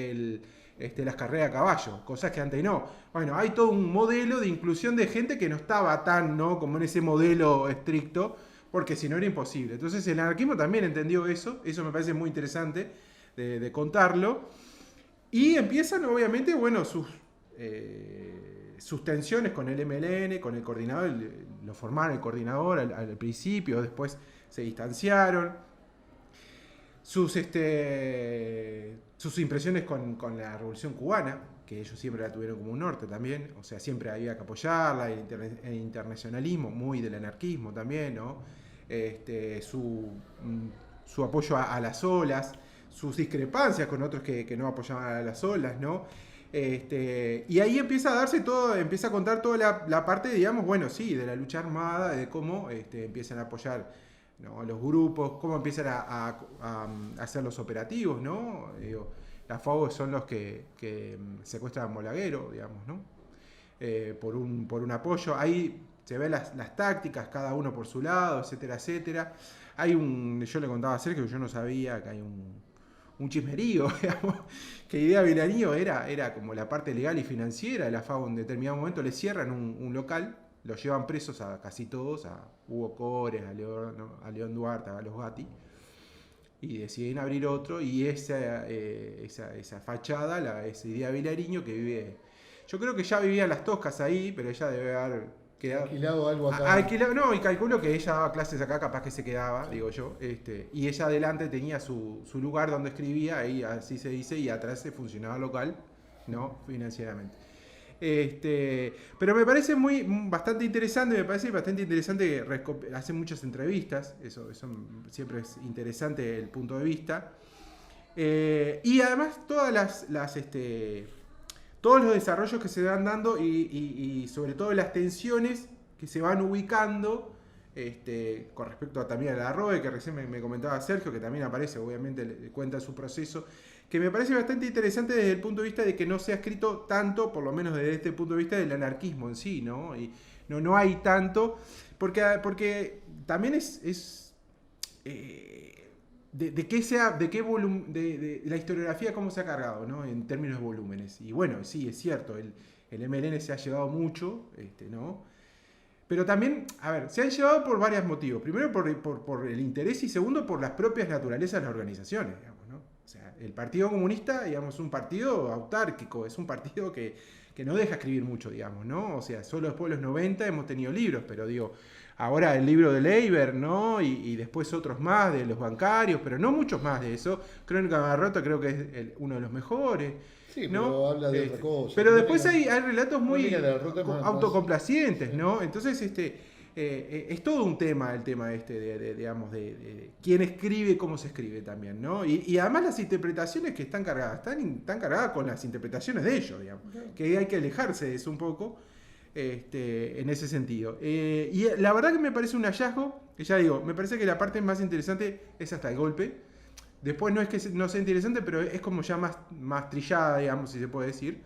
las carreras a caballo, cosas que antes no. Bueno, hay todo un modelo de inclusión de gente que no estaba tan, ¿no?, como en ese modelo estricto, porque si no era imposible. Entonces el anarquismo también entendió eso me parece muy interesante de contarlo, y empiezan obviamente, bueno, sus tensiones con el MLN, con el coordinador, lo formaron el coordinador al principio, después se distanciaron. Sus impresiones con la Revolución Cubana, que ellos siempre la tuvieron como un norte también, o sea, siempre había que apoyarla, el internacionalismo, muy del anarquismo también, ¿no? Su apoyo a las olas, sus discrepancias con otros que no apoyaban a las olas, ¿no? Y ahí empieza a darse todo, empieza a contar toda la parte, digamos, bueno, sí, de la lucha armada, de cómo empiezan a apoyar, ¿no?, los grupos, cómo empiezan a hacer los operativos, ¿no? La FAO son los que secuestran a Molaguero, digamos, ¿no? Por un apoyo. Ahí se ven las tácticas, cada uno por su lado, etcétera, etcétera. Yo le contaba a Sergio que yo no sabía que hay un chismerío, digamos, que Idea Vilariño era como la parte legal y financiera de la FAO. En determinado momento le cierran un local, los llevan presos a casi todos, a Hugo Cores, a León Duarte, a los Gatti, y deciden abrir otro, y esa fachada es Idea Vilariño, que vive, yo creo que ya vivía en Las Toscas ahí, pero ella debe haber quedado, alquilado algo acá. No, y calculo que ella daba clases acá, capaz que se quedaba, digo yo, y ella adelante tenía su lugar donde escribía, ahí así se dice, y atrás se funcionaba local, ¿no? Financieramente. Pero me parece bastante interesante, que hace muchas entrevistas, eso siempre es interesante el punto de vista, y además todas todos los desarrollos que se van dando y sobre todo las tensiones que se van ubicando con respecto también a la ROE, que recién me comentaba Sergio, que también aparece, obviamente cuenta su proceso, que me parece bastante interesante desde el punto de vista de que no se ha escrito tanto, por lo menos desde este punto de vista del anarquismo en sí, ¿no? Y no hay tanto, porque también de la historiografía cómo se ha cargado, ¿no? En términos de volúmenes. Y bueno, sí, es cierto, el MLN se ha llevado mucho, ¿no? Pero también, a ver, se han llevado por varios motivos. Primero por el interés y segundo por las propias naturalezas de las organizaciones, digamos, ¿no? O sea, el Partido Comunista, digamos, es un partido autárquico, es un partido que no deja escribir mucho, digamos, ¿no? O sea, solo después de los 90 hemos tenido libros, pero digo, ahora el libro de Leiber, ¿no? Y después otros más de los bancarios, pero no muchos más de eso. Crónica de Bancarrota creo que es uno de los mejores. Sí, ¿no? pero habla de otra cosa. Pero después hay relatos muy autocomplacientes, más. ¿no? Entonces, es todo un tema, el tema digamos, de quién escribe, cómo se escribe también, ¿no? Y además las interpretaciones que están cargadas con las interpretaciones de ellos, digamos, que hay que alejarse de eso un poco, en ese sentido. Y la verdad que me parece un hallazgo, que ya digo, me parece que la parte más interesante es hasta el golpe. Después no es que no sea interesante, pero es como ya más trillada, digamos, si se puede decir.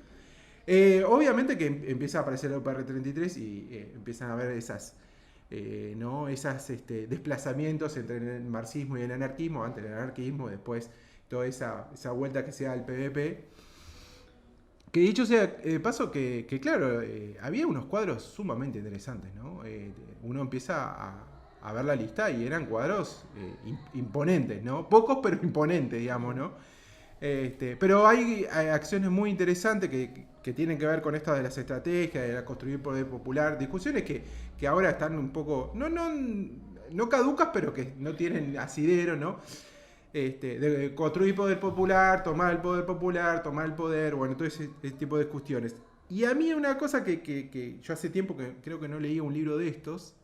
Obviamente que empieza a aparecer el OPR-33 y empiezan a haber esas desplazamientos entre el marxismo y el anarquismo, antes el anarquismo, después toda esa vuelta que se da al PVP. Que dicho sea de paso que claro, había unos cuadros sumamente interesantes, ¿no? Uno empieza a ver la lista y eran cuadros imponentes, ¿no? Pocos, pero imponentes, digamos, ¿no? Pero hay acciones muy interesantes que tienen que ver con esto de las estrategias, de construir poder popular, discusiones que ahora están un poco, no caducas, pero que no tienen asidero, ¿no? De construir poder popular, tomar el poder, bueno, todo ese tipo de cuestiones. Y a mí una cosa que yo hace tiempo que creo que no leía un libro de estos,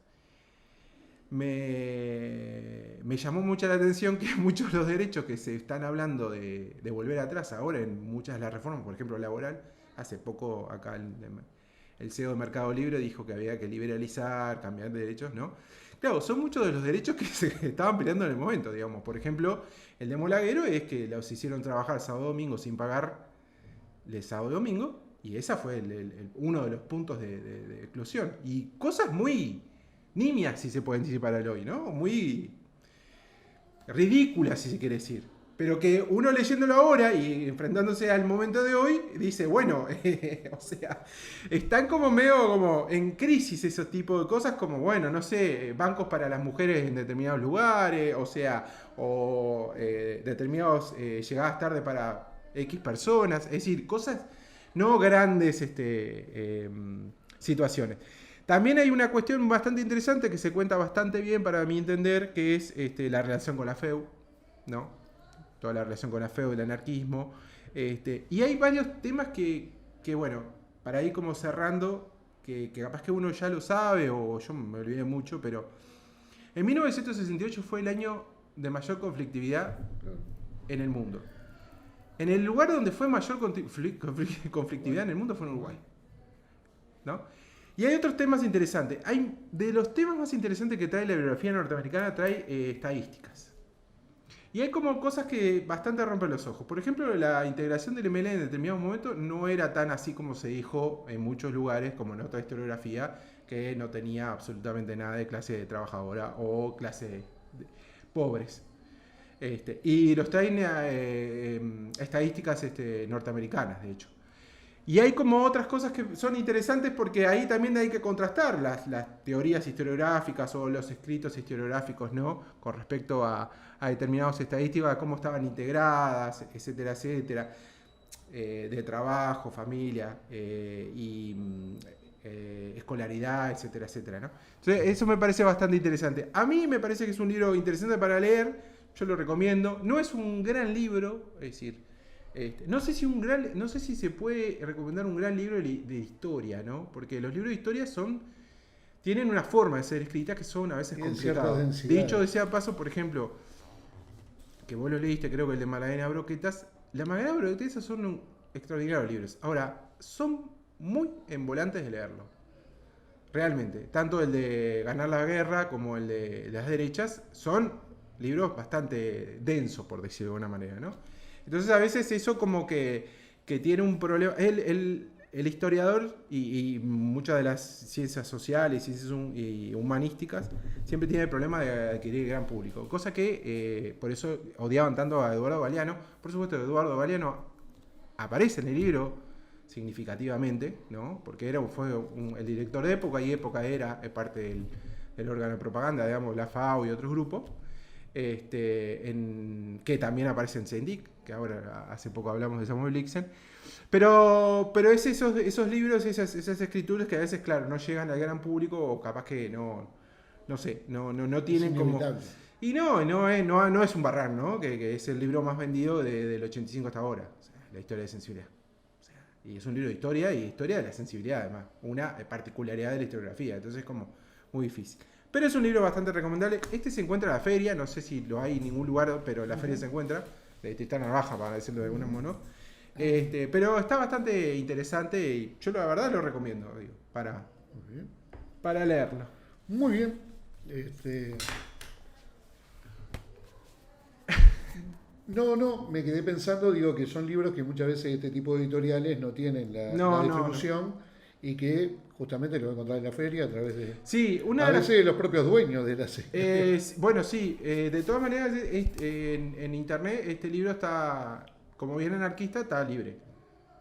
me llamó mucho la atención que muchos de los derechos que se están hablando de volver atrás ahora en muchas de las reformas, por ejemplo laboral, hace poco acá el CEO de Mercado Libre dijo que había que liberalizar, cambiar de derechos, ¿no? Claro, son muchos de los derechos que se estaban peleando en el momento, digamos. Por ejemplo, el de Molaguero es que los hicieron trabajar sábado y domingo sin pagarle sábado y domingo, y esa fue uno de los puntos de exclusión. Y cosas muy nimias, si se puede anticipar al hoy, ¿no? Muy ridículas, si se quiere decir. Pero que uno leyéndolo ahora y enfrentándose al momento de hoy, dice, bueno, o sea, están como medio como en crisis esos tipos de cosas, como, bueno, no sé, bancos para las mujeres en determinados lugares, o sea, determinados llegadas tarde para X personas, es decir, cosas no grandes situaciones. También hay una cuestión bastante interesante que se cuenta bastante bien para mi entender, que es la relación con la FEU, ¿no? Toda la relación con la FEU, el anarquismo. Y hay varios temas que, bueno, para ir como cerrando, que capaz que uno ya lo sabe, o yo me olvidé mucho, pero en 1968 fue el año de mayor conflictividad en el mundo. En el lugar donde fue mayor conflictividad en el mundo fue en Uruguay, ¿no? Y hay otros temas interesantes. De los temas más interesantes que trae la bibliografía norteamericana, trae estadísticas. Y hay como cosas que bastante rompen los ojos. Por ejemplo, la integración del ML en determinados momentos no era tan así como se dijo en muchos lugares, como en otra historiografía, que no tenía absolutamente nada de clase trabajadora o clase pobres. Y los traen estadísticas norteamericanas, de hecho. Y hay como otras cosas que son interesantes porque ahí también hay que contrastar las teorías historiográficas o los escritos historiográficos, ¿no? Con respecto a determinadas estadísticas, a cómo estaban integradas, etcétera, etcétera, de trabajo, familia y escolaridad, etcétera, etcétera, ¿no? Entonces, eso me parece bastante interesante. A mí me parece que es un libro interesante para leer, yo lo recomiendo. No es un gran libro, es decir, no sé si se puede recomendar un gran libro de historia, ¿no? Porque los libros de historia tienen una forma de ser escrita que son a veces complicados. Dicho de sea paso, por ejemplo, que vos lo leíste, creo que el de Magdalena Broquetas. La Magdalena Broquetas son extraordinarios libros. Ahora, son muy embolantes de leerlo. Realmente. Tanto el de Ganar la Guerra como el de Las Derechas son libros bastante densos, por decirlo de alguna manera, ¿no? Entonces a veces eso como que tiene un problema. El historiador y muchas de las ciencias sociales, ciencias y humanísticas, siempre tiene el problema de adquirir gran público. Cosa que por eso odiaban tanto a Eduardo Galeano. Por supuesto, Eduardo Galeano aparece en el libro significativamente, ¿no? Porque fue el director de Época, y Época era parte del órgano de propaganda, digamos, la FAO y otros grupos. Que también aparece en Sendik, que ahora hace poco hablamos de Samuel Blixen, pero es esos libros, esas escrituras que a veces, claro, no llegan al gran público, o capaz que no sé, no tienen como... Y no es un Barran, ¿no? Que es el libro más vendido del 85 hasta ahora, o sea, la historia de sensibilidad. O sea, y es un libro de historia, y historia de la sensibilidad, además, una particularidad de la historiografía, entonces es como muy difícil. Pero es un libro bastante recomendable. Se encuentra en la feria, no sé si lo hay en ningún lugar, pero en la feria se encuentra. De Tristán Narvaja, para decirlo de alguna modo. Pero está bastante interesante y yo la verdad lo recomiendo, digo, para leerlo. Muy bien. No, me quedé pensando, digo, que son libros que muchas veces este tipo de editoriales no tienen la distribución y que justamente lo voy a encontrar en la feria a través de... Sí, a veces los propios dueños de la serie. Bueno, sí, de todas maneras en internet este libro está, como bien anarquista, está libre.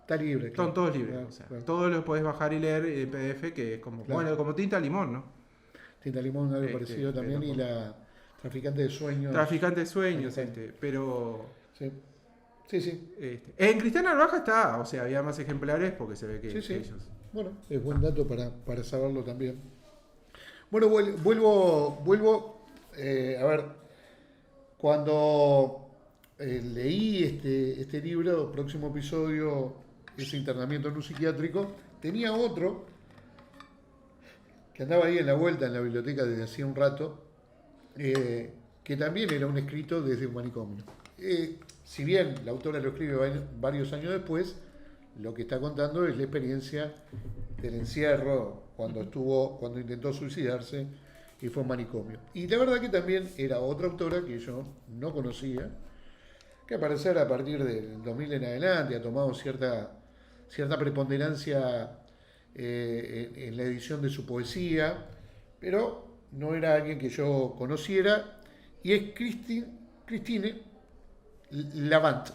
Está libre. Claro. Son todos libres. Claro, o sea, claro. Todos los podés bajar y leer en PDF, que es como, claro, bueno, como Tinta Limón, ¿no? Tinta Limón, algo parecido también, y la Traficante de Sueños. Traficante de Sueños, pero... Sí. En Tristán Narvaja está, o sea, había más ejemplares porque se ve que ellos... Bueno, es buen dato para saberlo también. Bueno, vuelvo a ver, cuando leí este libro, próximo episodio, ese internamiento en un psiquiátrico, tenía otro que andaba ahí en la vuelta en la biblioteca desde hacía un rato, que también era un escrito desde un manicomio. Si bien la autora lo escribe varios años después, lo que está contando es la experiencia del encierro cuando intentó suicidarse y fue un manicomio. Y la verdad que también era otra autora que yo no conocía, que al parecer a partir del 2000 en adelante ha tomado cierta preponderancia en la edición de su poesía, pero no era alguien que yo conociera, y es Christine Lavant.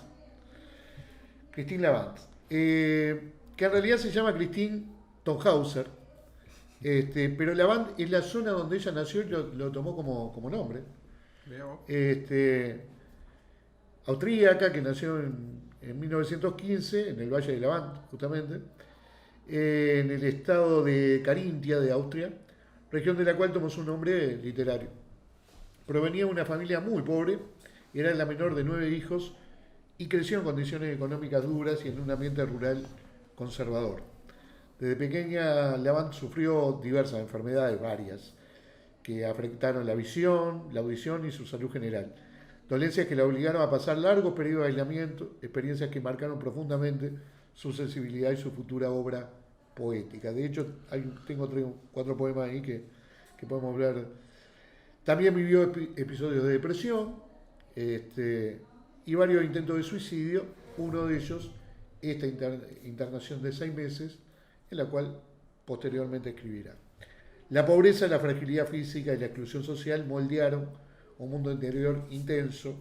Christine Lavant. Que en realidad se llama Christine Tonhauser, pero Lavant es la zona donde ella nació y lo tomó como nombre. Austríaca, que nació en 1915 en el Valle de Lavant, justamente, en el estado de Carintia de Austria, región de la cual tomó su nombre literario. Provenía de una familia muy pobre, era la menor de 9 hijos y creció en condiciones económicas duras y en un ambiente rural conservador. Desde pequeña, Lavant sufrió diversas enfermedades, varias, que afectaron la visión, la audición y su salud general. Dolencias que la obligaron a pasar largos periodos de aislamiento, experiencias que marcaron profundamente su sensibilidad y su futura obra poética. De hecho, tengo 3 o 4 poemas ahí que podemos hablar. También vivió episodios de depresión y varios intentos de suicidio, uno de ellos, esta internación de 6 meses, en la cual posteriormente escribirá. La pobreza, la fragilidad física y la exclusión social moldearon un mundo interior intenso,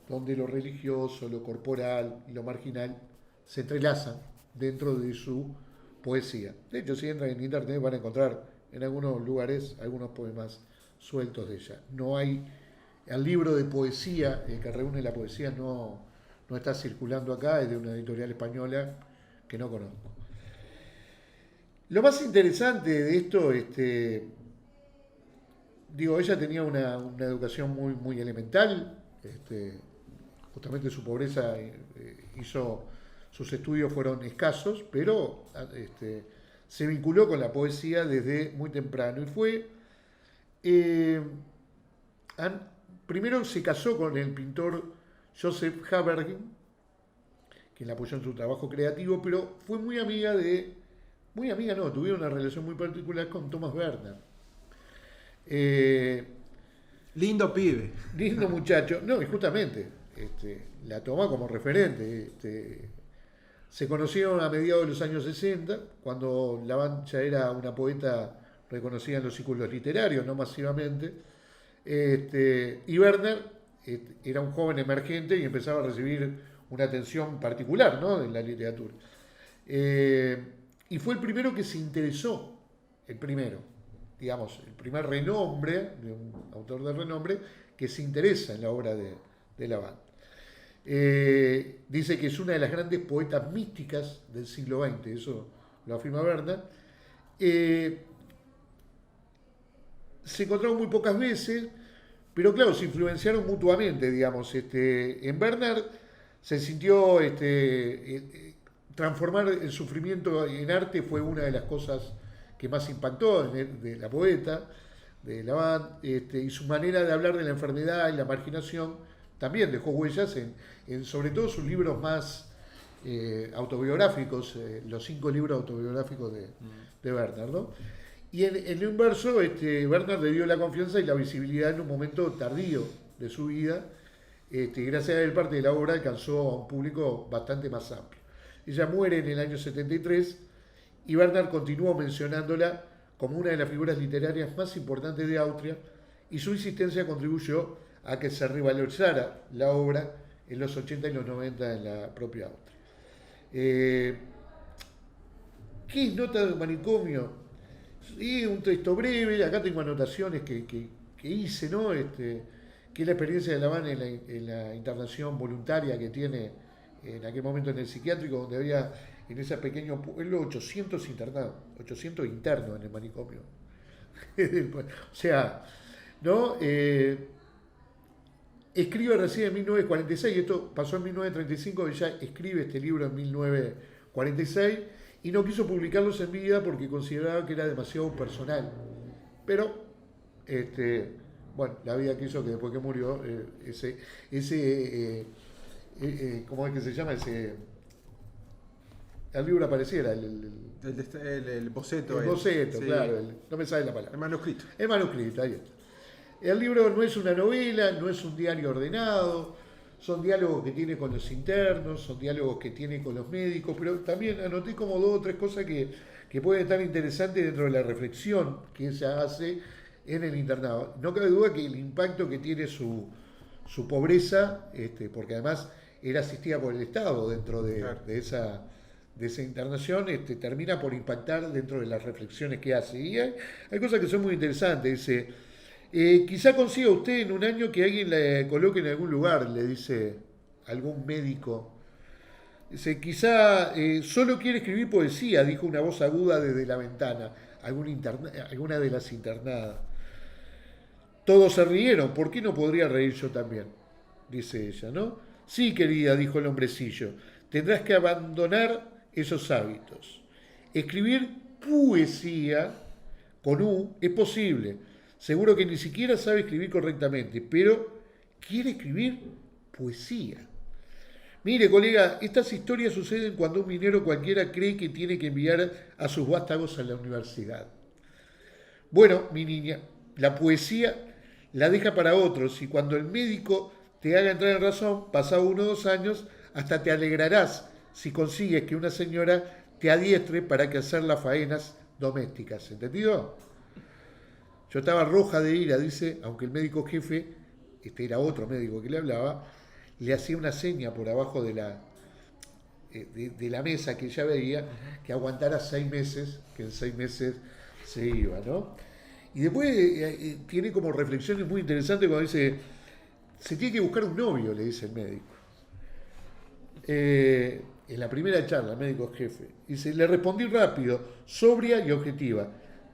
donde lo religioso, lo corporal y lo marginal se entrelazan dentro de su poesía. De hecho, si entran en internet van a encontrar en algunos lugares algunos poemas sueltos de ella. No hay, el libro de poesía, el que reúne la poesía, no está circulando acá, es de una editorial española que no conozco. Lo más interesante de esto, ella tenía una educación muy elemental, justamente su pobreza sus estudios fueron escasos, pero se vinculó con la poesía desde muy temprano y fue, primero se casó con el pintor Joseph Habergen, quien la apoyó en su trabajo creativo, pero fue tuvieron una relación muy particular con Thomas Werner. Lindo pibe. Lindo muchacho. No, y justamente la toma como referente. Se conocieron a mediados de los años 60, cuando Lavant ya era una poeta reconocida en los círculos literarios, no masivamente. Y Werner era un joven emergente y empezaba a recibir una atención particular, ¿no?, en la literatura. Y fue el primero que se interesó, el primer renombre, de un autor de renombre, que se interesa en la obra de Lavant. Dice que es una de las grandes poetas místicas del siglo XX, eso lo afirma Werner. Se encontraron muy pocas veces, pero claro, se influenciaron mutuamente, digamos. En Werner se sintió transformar el sufrimiento en arte fue una de las cosas que más impactó de la poeta, de Lavant, y su manera de hablar de la enfermedad y la marginación también dejó huellas en sobre todo sus libros más autobiográficos, los 5 libros autobiográficos de Werner, ¿no? Y en lo inverso, Werner le dio la confianza y la visibilidad en un momento tardío de su vida, y gracias a él parte de la obra alcanzó a un público bastante más amplio. Ella muere en el año 73 y Werner continuó mencionándola como una de las figuras literarias más importantes de Austria, y su insistencia contribuyó a que se revalorizara la obra en los 80 y los 90 en la propia Austria. ¿Qué es Nota de manicomio? Sí, un texto breve, acá tengo anotaciones que hice, ¿no? Que es la experiencia de Lavant en la internación voluntaria que tiene en aquel momento en el psiquiátrico, donde había en ese pequeño pueblo 800 internados, 800 internos en el manicomio. O sea, ¿no? Escribe recién en 1946, esto pasó en 1935, ella escribe este libro en 1946 y no quiso publicarlos en vida porque consideraba que era demasiado personal. Pero, la vida quiso que después que murió, ¿cómo es que se llama? El libro apareciera, el boceto. El boceto, sí. Claro, no me sale la palabra. El manuscrito, ahí está. El libro no es una novela, no es un diario ordenado, son diálogos que tiene con los internos, son diálogos que tiene con los médicos, pero también anoté como 2 o 3 cosas que pueden estar interesantes dentro de la reflexión que ella hace en el internado. No cabe duda que el impacto que tiene su pobreza, porque además era asistida por el Estado dentro de esa internación, termina por impactar dentro de las reflexiones que hace. Y hay cosas que son muy interesantes. Dice, quizá consiga usted en un año que alguien la coloque en algún lugar, le dice algún médico. Dice, quizá solo quiere escribir poesía, dijo una voz aguda desde la ventana, alguna de las internadas. Todos se rieron, ¿por qué no podría reír yo también? Dice ella, ¿no? Sí, querida, dijo el hombrecillo, tendrás que abandonar esos hábitos. Escribir poesía con U es posible. Seguro que ni siquiera sabe escribir correctamente, pero quiere escribir poesía. Mire, colega, estas historias suceden cuando un minero cualquiera cree que tiene que enviar a sus vástagos a la universidad. Bueno, mi niña, la poesía la deja para otros, y cuando el médico te haga entrar en razón, pasado 1 o 2 años, hasta te alegrarás si consigues que una señora te adiestre para que hacer las faenas domésticas. ¿Entendido? Yo estaba roja de ira, dice, aunque el médico jefe, este era otro médico que le hablaba, le hacía una seña por abajo de la mesa que ella veía, que aguantara 6 meses, que en 6 meses se iba, ¿no? Y después tiene como reflexiones muy interesantes cuando dice, se tiene que buscar un novio, le dice el médico. En la primera charla, el médico jefe, dice, le respondí rápido, sobria y objetiva.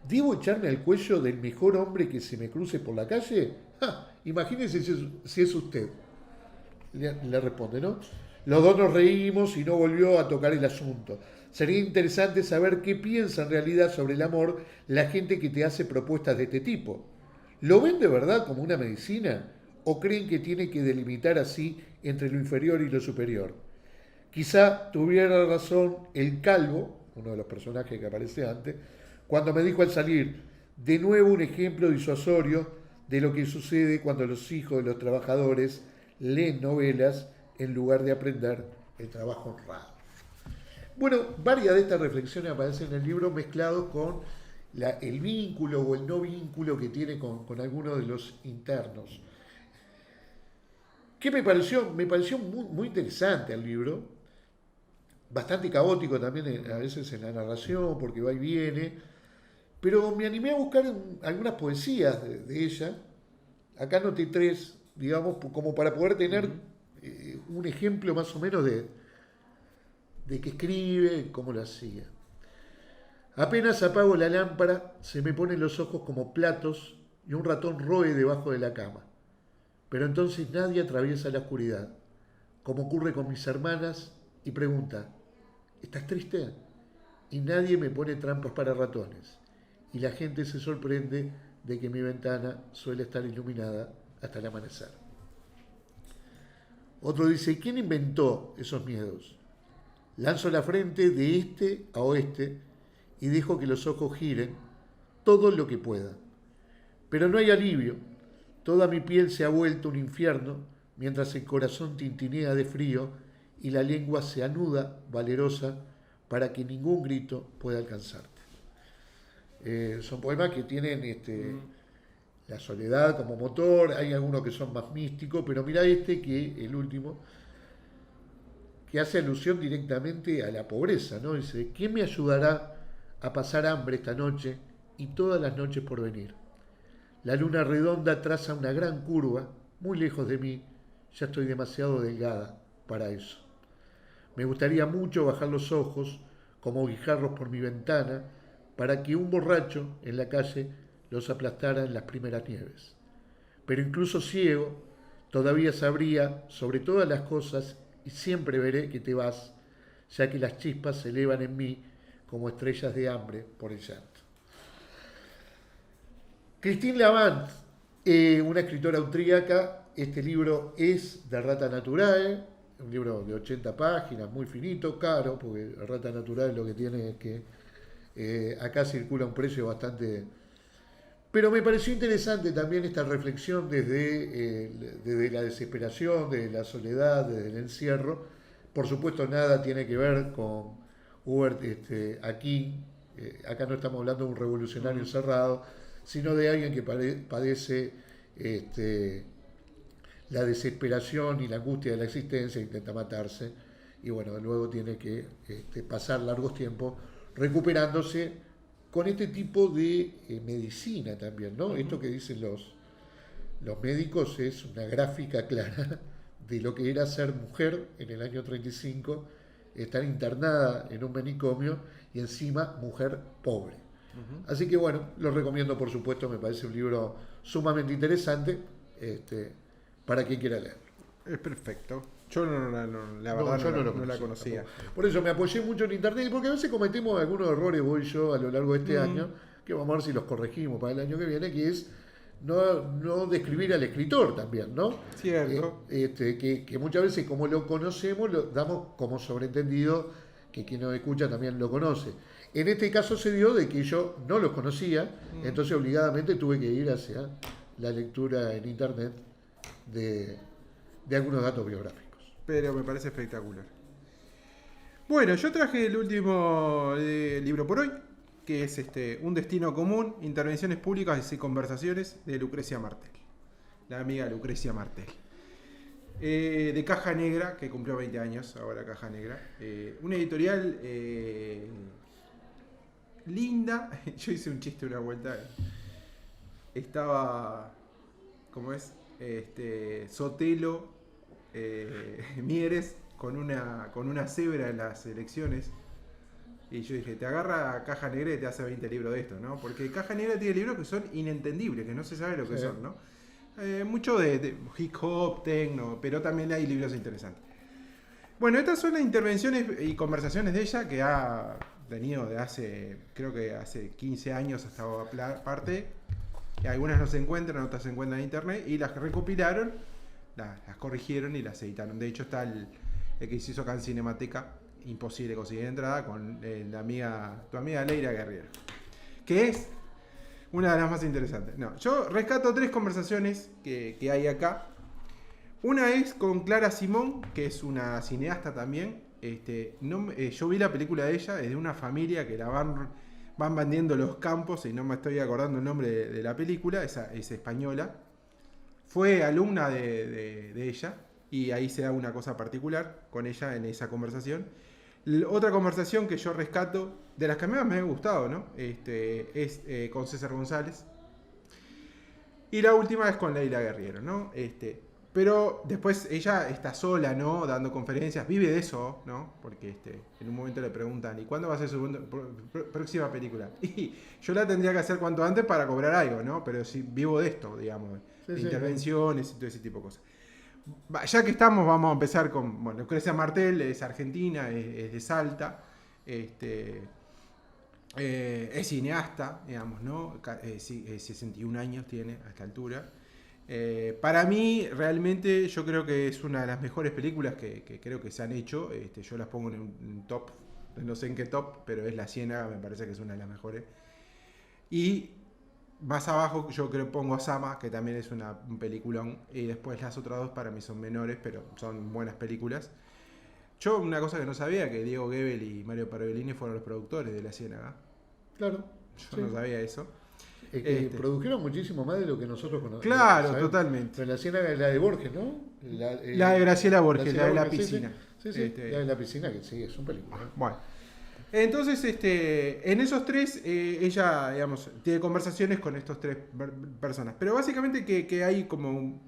¿Debo echarme al cuello del mejor hombre que se me cruce por la calle? ¡Ja! Imagínese si es usted. Le responde, ¿no? Los dos nos reímos y no volvió a tocar el asunto. Sería interesante saber qué piensa en realidad sobre el amor la gente que te hace propuestas de este tipo. ¿Lo ven de verdad como una medicina? ¿O creen que tiene que delimitar así entre lo inferior y lo superior? Quizá tuviera razón el calvo, uno de los personajes que aparece antes, cuando me dijo al salir, de nuevo un ejemplo disuasorio de lo que sucede cuando los hijos de los trabajadores leen novelas en lugar de aprender el trabajo honrado. Bueno, varias de estas reflexiones aparecen en el libro mezclados con el vínculo o el no vínculo que tiene con algunos de los internos. ¿Qué me pareció? Me pareció muy, muy interesante el libro, bastante caótico también a veces en la narración, porque va y viene, pero me animé a buscar algunas poesías de ella. Acá anoté 3, digamos, como para poder tener un ejemplo más o menos de qué escribe, cómo lo hacía. Apenas apago la lámpara, se me ponen los ojos como platos y un ratón roe debajo de la cama. Pero entonces nadie atraviesa la oscuridad, como ocurre con mis hermanas, y pregunta, ¿estás triste? Y nadie me pone trampas para ratones. Y la gente se sorprende de que mi ventana suele estar iluminada hasta el amanecer. Otro dice, ¿quién inventó esos miedos? Lanzo la frente de este a oeste y dejo que los ojos giren todo lo que pueda. Pero no hay alivio. Toda mi piel se ha vuelto un infierno mientras el corazón tintinea de frío y la lengua se anuda valerosa para que ningún grito pueda alcanzarte. Son poemas que tienen la soledad como motor, hay algunos que son más místicos, pero mira que el último, que hace alusión directamente a la pobreza, ¿no? Dice, ¿quién me ayudará a pasar hambre esta noche y todas las noches por venir? La luna redonda traza una gran curva, muy lejos de mí, ya estoy demasiado delgada para eso. Me gustaría mucho bajar los ojos, como guijarros por mi ventana, para que un borracho en la calle los aplastara en las primeras nieves. Pero incluso ciego, todavía sabría sobre todas las cosas y siempre veré que te vas, ya que las chispas se elevan en mí como estrellas de hambre por el llanto. Christine Lavant, una escritora austríaca, este libro es de Rata Naturae, un libro de 80 páginas, muy finito, caro, porque Rata Naturae lo que tiene es que acá circula un precio bastante... Pero me pareció interesante también esta reflexión desde la desesperación, desde la soledad, desde el encierro. Por supuesto, nada tiene que ver con Hubert Akin. Acá no estamos hablando de un revolucionario encerrado, sino de alguien que padece la desesperación y la angustia de la existencia, intenta matarse, y bueno, luego tiene que pasar largos tiempos recuperándose con este tipo de medicina también, ¿no? Esto que dicen los médicos es una gráfica clara de lo que era ser mujer en el año 35, estar internada en un manicomio y encima mujer pobre. Así que bueno, lo recomiendo por supuesto, me parece un libro sumamente interesante para quien quiera leerlo. Es perfecto. Yo la verdad no la conocía. Tampoco. Por eso me apoyé mucho en internet, porque a veces cometemos algunos errores, vos y yo, a lo largo de este año, que vamos a ver si los corregimos para el año que viene, que es no describir al escritor también, ¿no? Cierto. Que muchas veces, como lo conocemos, lo damos como sobreentendido que quien nos escucha también lo conoce. En este caso se dio de que yo no los conocía, entonces obligadamente tuve que ir hacia la lectura en internet de de algunos datos biográficos. Pero me parece espectacular. Bueno, yo traje el último libro por hoy, que es Un destino común, intervenciones públicas y conversaciones de Lucrecia Martel, la amiga Lucrecia Martel. De Caja Negra, que cumplió 20 años ahora Caja Negra. Una editorial linda. Yo hice un chiste una vuelta. Estaba, ¿cómo es? Sotelo, Mieres con una cebra en las elecciones. Y yo dije, te agarra Caja Negra y te hace 20 libros de esto, ¿no? Porque Caja Negra tiene libros que son inentendibles, que no se sabe lo que son, ¿no? Mucho de hip hop, techno, pero también hay libros interesantes. Bueno, estas son las intervenciones y conversaciones de ella que ha tenido de creo que hace 15 años hasta parte. Algunas no se encuentran, otras se encuentran en internet y las recopilaron, las corrigieron y las editaron. De hecho está el que se hizo acá en Cinemateca, imposible conseguir entrada, con tu amiga Leira Guerriero, que es una de las más interesantes. No, yo rescato 3 conversaciones que hay acá. Una es con Clara Simón, que es una cineasta también. Yo vi la película de ella, es de una familia que la van vendiendo los campos, y no me estoy acordando el nombre de la película, es española. Fue alumna de ella, y ahí se da una cosa particular con ella en esa conversación. Otra conversación que yo rescato, de las que a mí me ha gustado, ¿no? Es con César González. Y la última es con Leila Guerriero, ¿no? Pero después ella está sola, ¿no? Dando conferencias, vive de eso, ¿no? Porque en un momento le preguntan, ¿y cuándo va a ser su próxima película? Y yo la tendría que hacer cuanto antes para cobrar algo, ¿no? Pero sí, vivo de esto, digamos, de intervenciones y todo ese tipo de cosas. Ya que estamos, vamos a empezar con, bueno, Lucrecia Martel es argentina, es de Salta, es cineasta, digamos, ¿no? 61 años tiene a esta altura. Para mí, realmente, yo creo que es una de las mejores películas que creo que se han hecho. Yo las pongo en un top, no sé en qué top, pero es La Ciénaga, me parece que es una de las mejores. Y más abajo yo creo pongo a Sama, que también es un peliculón, y después las otras dos para mí son menores, pero son buenas películas. Yo una cosa que no sabía, que Diego Gebel y Mario Parolini fueron los productores de La Ciénaga. Claro. Yo no sabía eso. Produjeron muchísimo más de lo que nosotros conocemos. Claro, totalmente. Pero La Ciénaga es la de Borges, ¿no? La de Graciela Borges, la de la piscina. Sí. La de la piscina, que sí, es un película. Bueno. Entonces, en esos 3, ella, digamos, tiene conversaciones con estos 3 personas. Pero básicamente que hay como,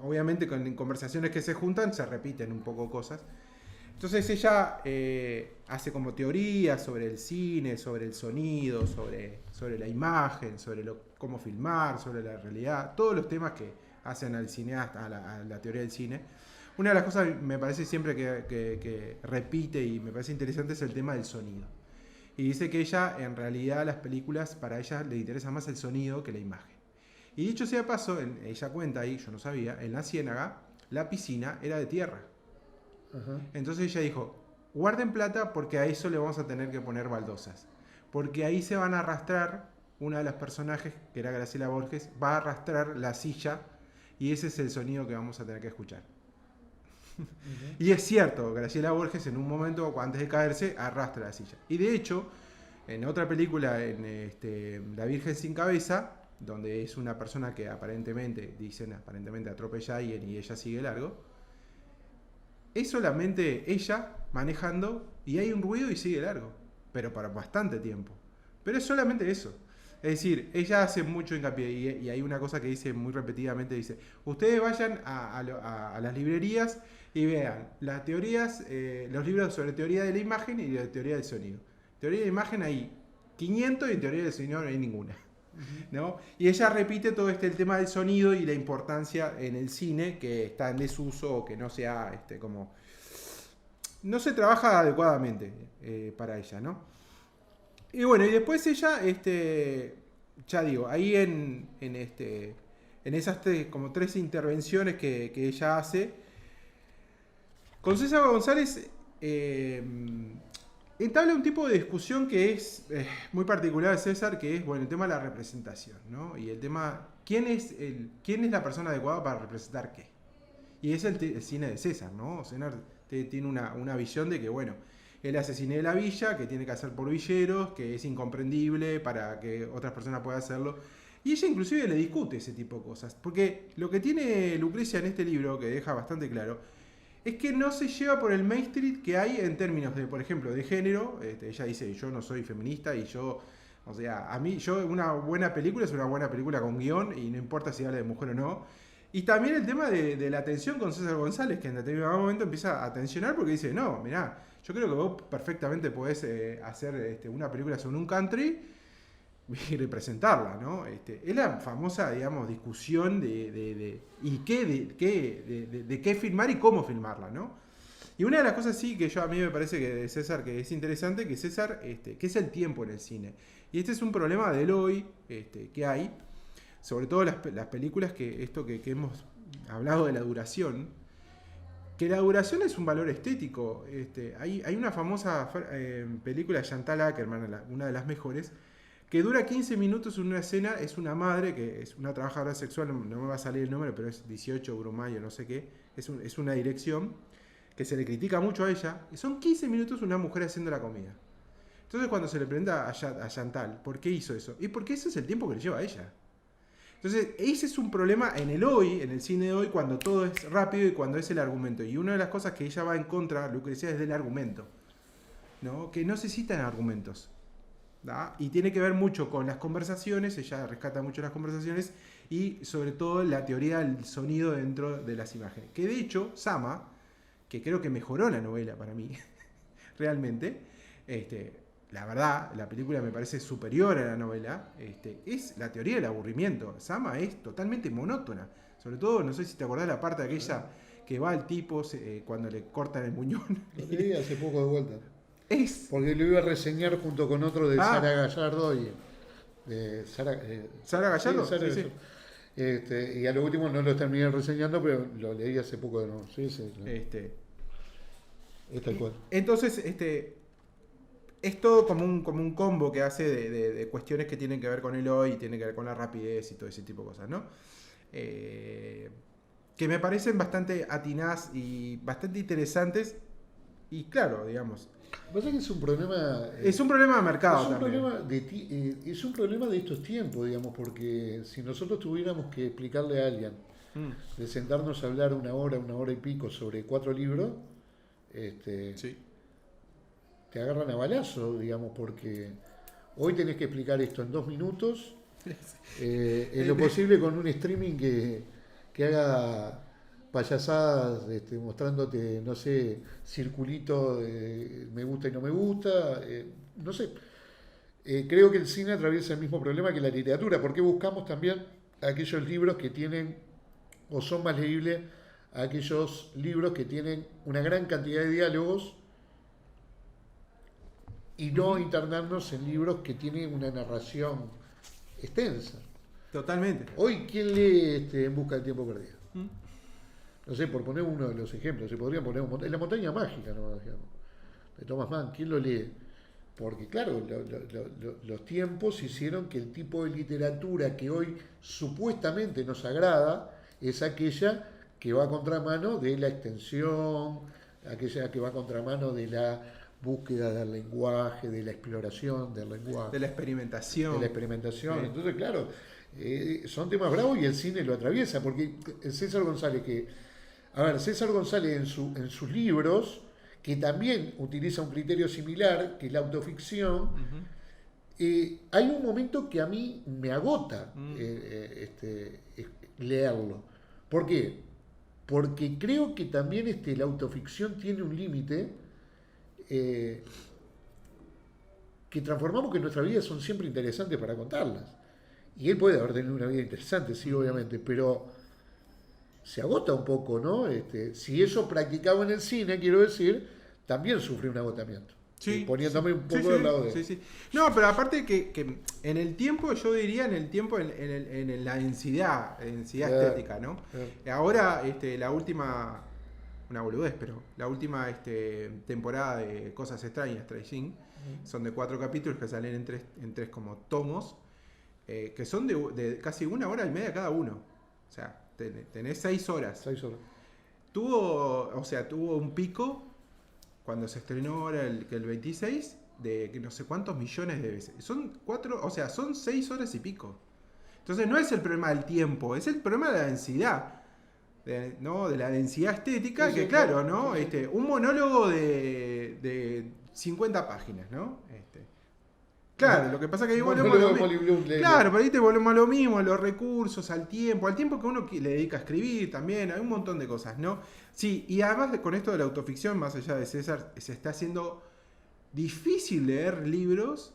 obviamente con conversaciones que se juntan, se repiten un poco cosas. Entonces ella hace como teorías sobre el cine, sobre el sonido, sobre la imagen, sobre cómo filmar, sobre la realidad, todos los temas que hacen al cineasta, a la teoría del cine. Una de las cosas que me parece siempre que repite y me parece interesante es el tema del sonido. Y dice que ella, en realidad, las películas, para ella le interesa más el sonido que la imagen. Y dicho sea paso, ella cuenta ahí, yo no sabía, en La Ciénaga, la piscina era de tierra. Uh-huh. Entonces ella dijo, guarden plata porque a eso le vamos a tener que poner baldosas. Porque ahí se van a arrastrar, una de las personajes, que era Graciela Borges, va a arrastrar la silla y ese es el sonido que vamos a tener que escuchar. Uh-huh. Y es cierto, Graciela Borges en un momento, antes de caerse, arrastra la silla. Y de hecho, en otra película, en La Virgen sin Cabeza, donde es una persona que aparentemente atropella a alguien y ella sigue largo, es solamente ella manejando y hay un ruido y sigue largo, pero para bastante tiempo. Pero es solamente eso. Es decir, ella hace mucho hincapié y hay una cosa que dice muy repetidamente, dice, ustedes vayan a las librerías y vean las teorías, los libros sobre teoría de la imagen y de teoría del sonido. Teoría de la imagen hay 500 y en teoría del sonido no hay ninguna. ¿No? Y ella repite todo el tema del sonido y la importancia en el cine que está en desuso o que no sea no se trabaja adecuadamente para ella, ¿no? Y bueno, y después ella ya digo, ahí en esas 3 intervenciones que ella hace con César González entabla un tipo de discusión que es muy particular de César, que es el tema de la representación, ¿no? Y el tema, ¿quién es la persona adecuada para representar qué? Y es el cine de César, ¿no? César tiene una visión de que, bueno, él asesine de la villa, que tiene que hacer por villeros, que es incomprendible para que otras personas puedan hacerlo. Y ella inclusive le discute ese tipo de cosas. Porque lo que tiene Lucrecia en este libro, que deja bastante claro, es que no se lleva por el mainstream que hay en términos de, por ejemplo, de género. Ella dice, yo no soy feminista y yo, o sea, a mí, una buena película es una buena película con guión y no importa si habla de mujer o no. Y también el tema de la tensión con César González, que en determinado momento empieza a tensionar porque dice, no, mirá, yo creo que vos perfectamente podés hacer una película sobre un country y representarla, ¿no? Es la famosa, digamos, discusión de qué filmar y cómo filmarla, ¿no? Y una de las cosas sí que a mí me parece que de César que es interesante, que César, que es el tiempo en el cine. Y este es un problema del hoy que hay, sobre todo las películas que hemos hablado de la duración, que la duración es un valor estético. Hay una famosa película de Chantal Akerman, una de las mejores, que dura 15 minutos en una escena. Es una madre, que es una trabajadora sexual, no me va a salir el nombre, pero es 18 Brumayo, no sé qué, es una dirección que se le critica mucho a ella, y son 15 minutos una mujer haciendo la comida. Entonces cuando se le pregunta a Chantal, ¿por qué hizo eso? Y porque ese es el tiempo que le lleva a ella. Entonces, ese es un problema en el hoy, en el cine de hoy, cuando todo es rápido y cuando es el argumento. Y una de las cosas que ella va en contra, Lucrecia, es del argumento, ¿no? Que no se citan argumentos, ¿da? Y tiene que ver mucho con las conversaciones, ella rescata mucho las conversaciones y sobre todo la teoría del sonido dentro de las imágenes. Que de hecho, Sama, que creo que mejoró la novela para mí, realmente, la verdad, la película me parece superior a la novela, es la teoría del aburrimiento. Sama es totalmente monótona. Sobre todo, no sé si te acordás la parte de aquella que va al tipo cuando le cortan el muñón. Lo leí hace poco de vuelta. Porque lo iba a reseñar junto con otro de Sara Gallardo y Sara Gallardo. Sí, Sara sí, Gallardo. Sí. Y a lo último no lo terminé reseñando, pero lo leí hace poco de nuevo. Sí. Es tal cual. Entonces, es todo como un combo que hace de cuestiones que tienen que ver con el hoy, y tienen que ver con la rapidez y todo ese tipo de cosas, ¿no? Que me parecen bastante atinadas y bastante interesantes. Y claro, digamos. Pasa que es un problema. Es un problema de mercado también. Es un problema de estos tiempos, digamos, porque si nosotros tuviéramos que explicarle a alguien, de sentarnos a hablar una hora y pico sobre 4 libros, sí. Te agarran a balazo, digamos, porque hoy tenés que explicar esto en 2 minutos, en lo posible con un streaming que haga payasadas, mostrándote, no sé, circulito de me gusta y no me gusta, no sé. Creo que el cine atraviesa el mismo problema que la literatura, porque buscamos también aquellos libros que tienen o son más leíbles a aquellos libros que tienen una gran cantidad de diálogos y no internarnos en libros que tienen una narración extensa. Totalmente. Hoy, ¿quién lee En busca del tiempo perdido? No sé, por poner uno de los ejemplos, se podrían poner en La montaña mágica, ¿no? Digamos, de Thomas Mann, ¿quién lo lee? Porque claro, los tiempos hicieron que el tipo de literatura que hoy supuestamente nos agrada es aquella que va a contramano de la extensión, aquella que va a contramano de la búsqueda del lenguaje, de la exploración del lenguaje. De la experimentación. Sí. Entonces, claro, son temas bravos y el cine lo atraviesa, porque César González en sus libros, que también utiliza un criterio similar, que es la autoficción, hay un momento que a mí me agota leerlo. ¿Por qué? Porque creo que también la autoficción tiene un límite que transformamos que nuestras vidas son siempre interesantes para contarlas. Y él puede haber tenido una vida interesante, sí, obviamente, pero se agota un poco, ¿no? Si eso practicaba en el cine, quiero decir, también sufre un agotamiento. Sí, poniéndome un poco del lado de él. Sí. No, pero aparte que en el tiempo, yo diría en la densidad estética, ¿no? Ahora, la última, una boludez, pero la última temporada de Cosas Extrañas, Strange, son de 4 capítulos que salen en tres como tomos, que son de casi 1 hora y media cada uno. O sea, tenés 6 horas. 6 horas. tuvo un pico cuando se estrenó ahora el 26 de no sé cuántos millones de veces. Son 6 horas y pico. Entonces no es el problema del tiempo, es el problema de la densidad. De la densidad estética, sí, que claro, ¿no? Sí. Un monólogo de 50 páginas, ¿no? Claro, lo que pasa es que ahí volvemos a lo mismo. Claro, por ahí te volvemos a lo mismo, a los recursos, al tiempo que uno le dedica a escribir también, hay un montón de cosas, ¿no? Sí, y además con esto de la autoficción, más allá de César, se está haciendo difícil leer libros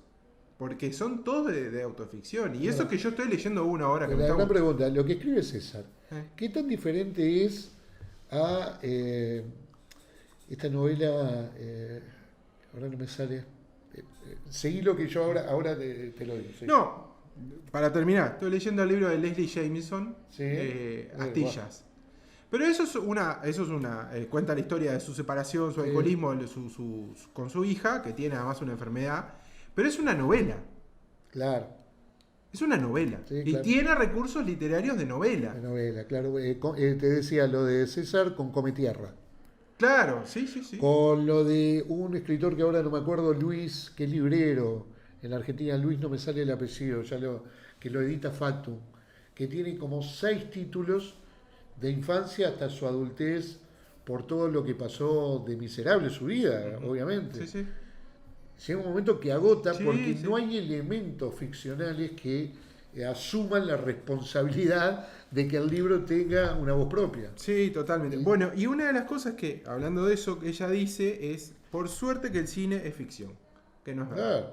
porque son todos de autoficción. Y eso que yo estoy leyendo uno ahora. Que la gran pregunta, lo que escribe César, ¿qué tan diferente es a esta novela, ahora no me sale, seguí lo que yo ahora te lo digo? ¿Sí? No, para terminar, estoy leyendo el libro de Leslie Jamison, ¿sí? Astillas. Pero eso es una cuenta la historia de su separación, su alcoholismo con su hija, que tiene además una enfermedad. Pero es una novela. Claro. Es una novela. Sí, y claro, tiene recursos literarios de novela. De novela, claro. Te decía lo de César con Cometierra. Claro, sí. Con lo de un escritor que ahora no me acuerdo, Luis, que es librero. En la Argentina, Luis no me sale el apellido, que lo edita Factum. Que tiene como 6 títulos de infancia hasta su adultez por todo lo que pasó de miserable su vida, obviamente. Sí. Llega un momento que agota porque no hay elementos ficcionales que asuman la responsabilidad de que el libro tenga una voz propia. Sí, totalmente. Bueno, y una de las cosas que, hablando de eso, que ella dice es, por suerte que el cine es ficción, que no es verdad.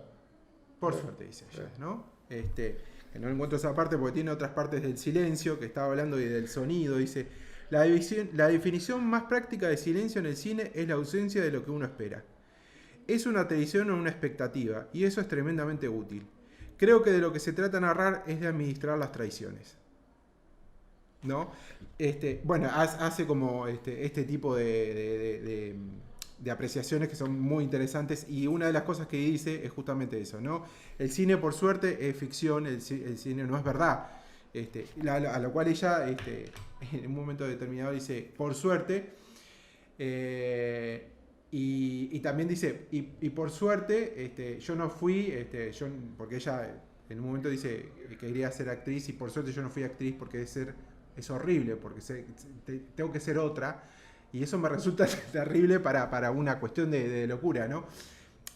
Por suerte, dice ella, ¿no? Que no encuentro esa parte porque tiene otras partes del silencio, que estaba hablando y del sonido, dice, la definición más práctica de silencio en el cine es la ausencia de lo que uno espera. Es una tradición o una expectativa, y eso es tremendamente útil. Creo que de lo que se trata de narrar es de administrar las traiciones. ¿No? Bueno, hace como este tipo de apreciaciones que son muy interesantes, y una de las cosas que dice es justamente eso, ¿no? El cine, por suerte, es ficción, el cine no es verdad. A lo cual ella, en un momento determinado, dice, por suerte, y también dice, y por suerte, yo no fui, porque ella en un momento dice que quería ser actriz, y por suerte yo no fui actriz porque es horrible, porque tengo que ser otra, y eso me resulta terrible para una cuestión de locura, ¿no?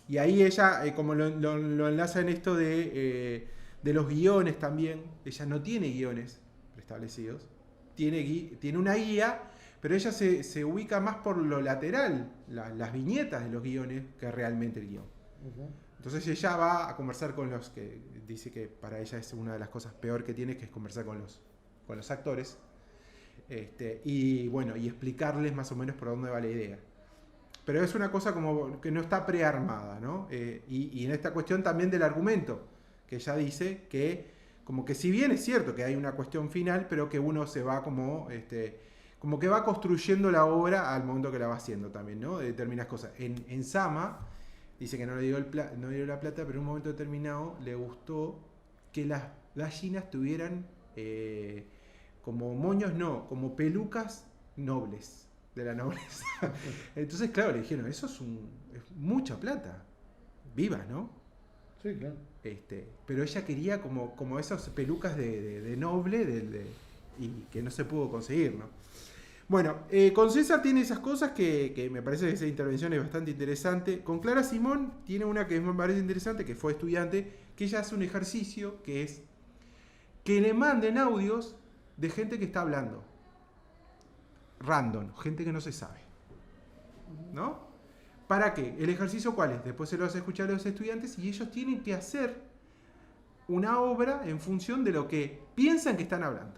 Y ahí ella, como lo enlaza en esto de los guiones también, ella no tiene guiones preestablecidos, tiene una guía, pero ella se ubica más por lo lateral, las viñetas de los guiones, que realmente el guión. Uh-huh. Entonces ella va a conversar con los que dice que para ella es una de las cosas peor que tiene, que es conversar con los actores, y bueno, y explicarles más o menos por dónde va la idea. Pero es una cosa como que no está prearmada, ¿no? Y en esta cuestión también del argumento, que ella dice que como que si bien es cierto que hay una cuestión final, pero que uno se va como que va construyendo la obra al momento que la va haciendo también, ¿no? De determinadas cosas. En Sama, dice que no le dio la plata, pero en un momento determinado le gustó que las gallinas tuvieran como moños, como pelucas nobles, de la nobleza. Entonces, claro, le dijeron, eso es mucha plata. Viva, ¿no? Sí, claro. Pero ella quería como esas pelucas de noble, y que no se pudo conseguir, ¿no? Bueno, con César tiene esas cosas que me parece que esa intervención es bastante interesante. Con Clara Simón tiene una que me parece interesante, que fue estudiante, que ella hace un ejercicio que es que le manden audios de gente que está hablando. Random, gente que no se sabe. ¿No? ¿Para qué? ¿El ejercicio cuál es? Después se lo hace escuchar a los estudiantes y ellos tienen que hacer una obra en función de lo que piensan que están hablando.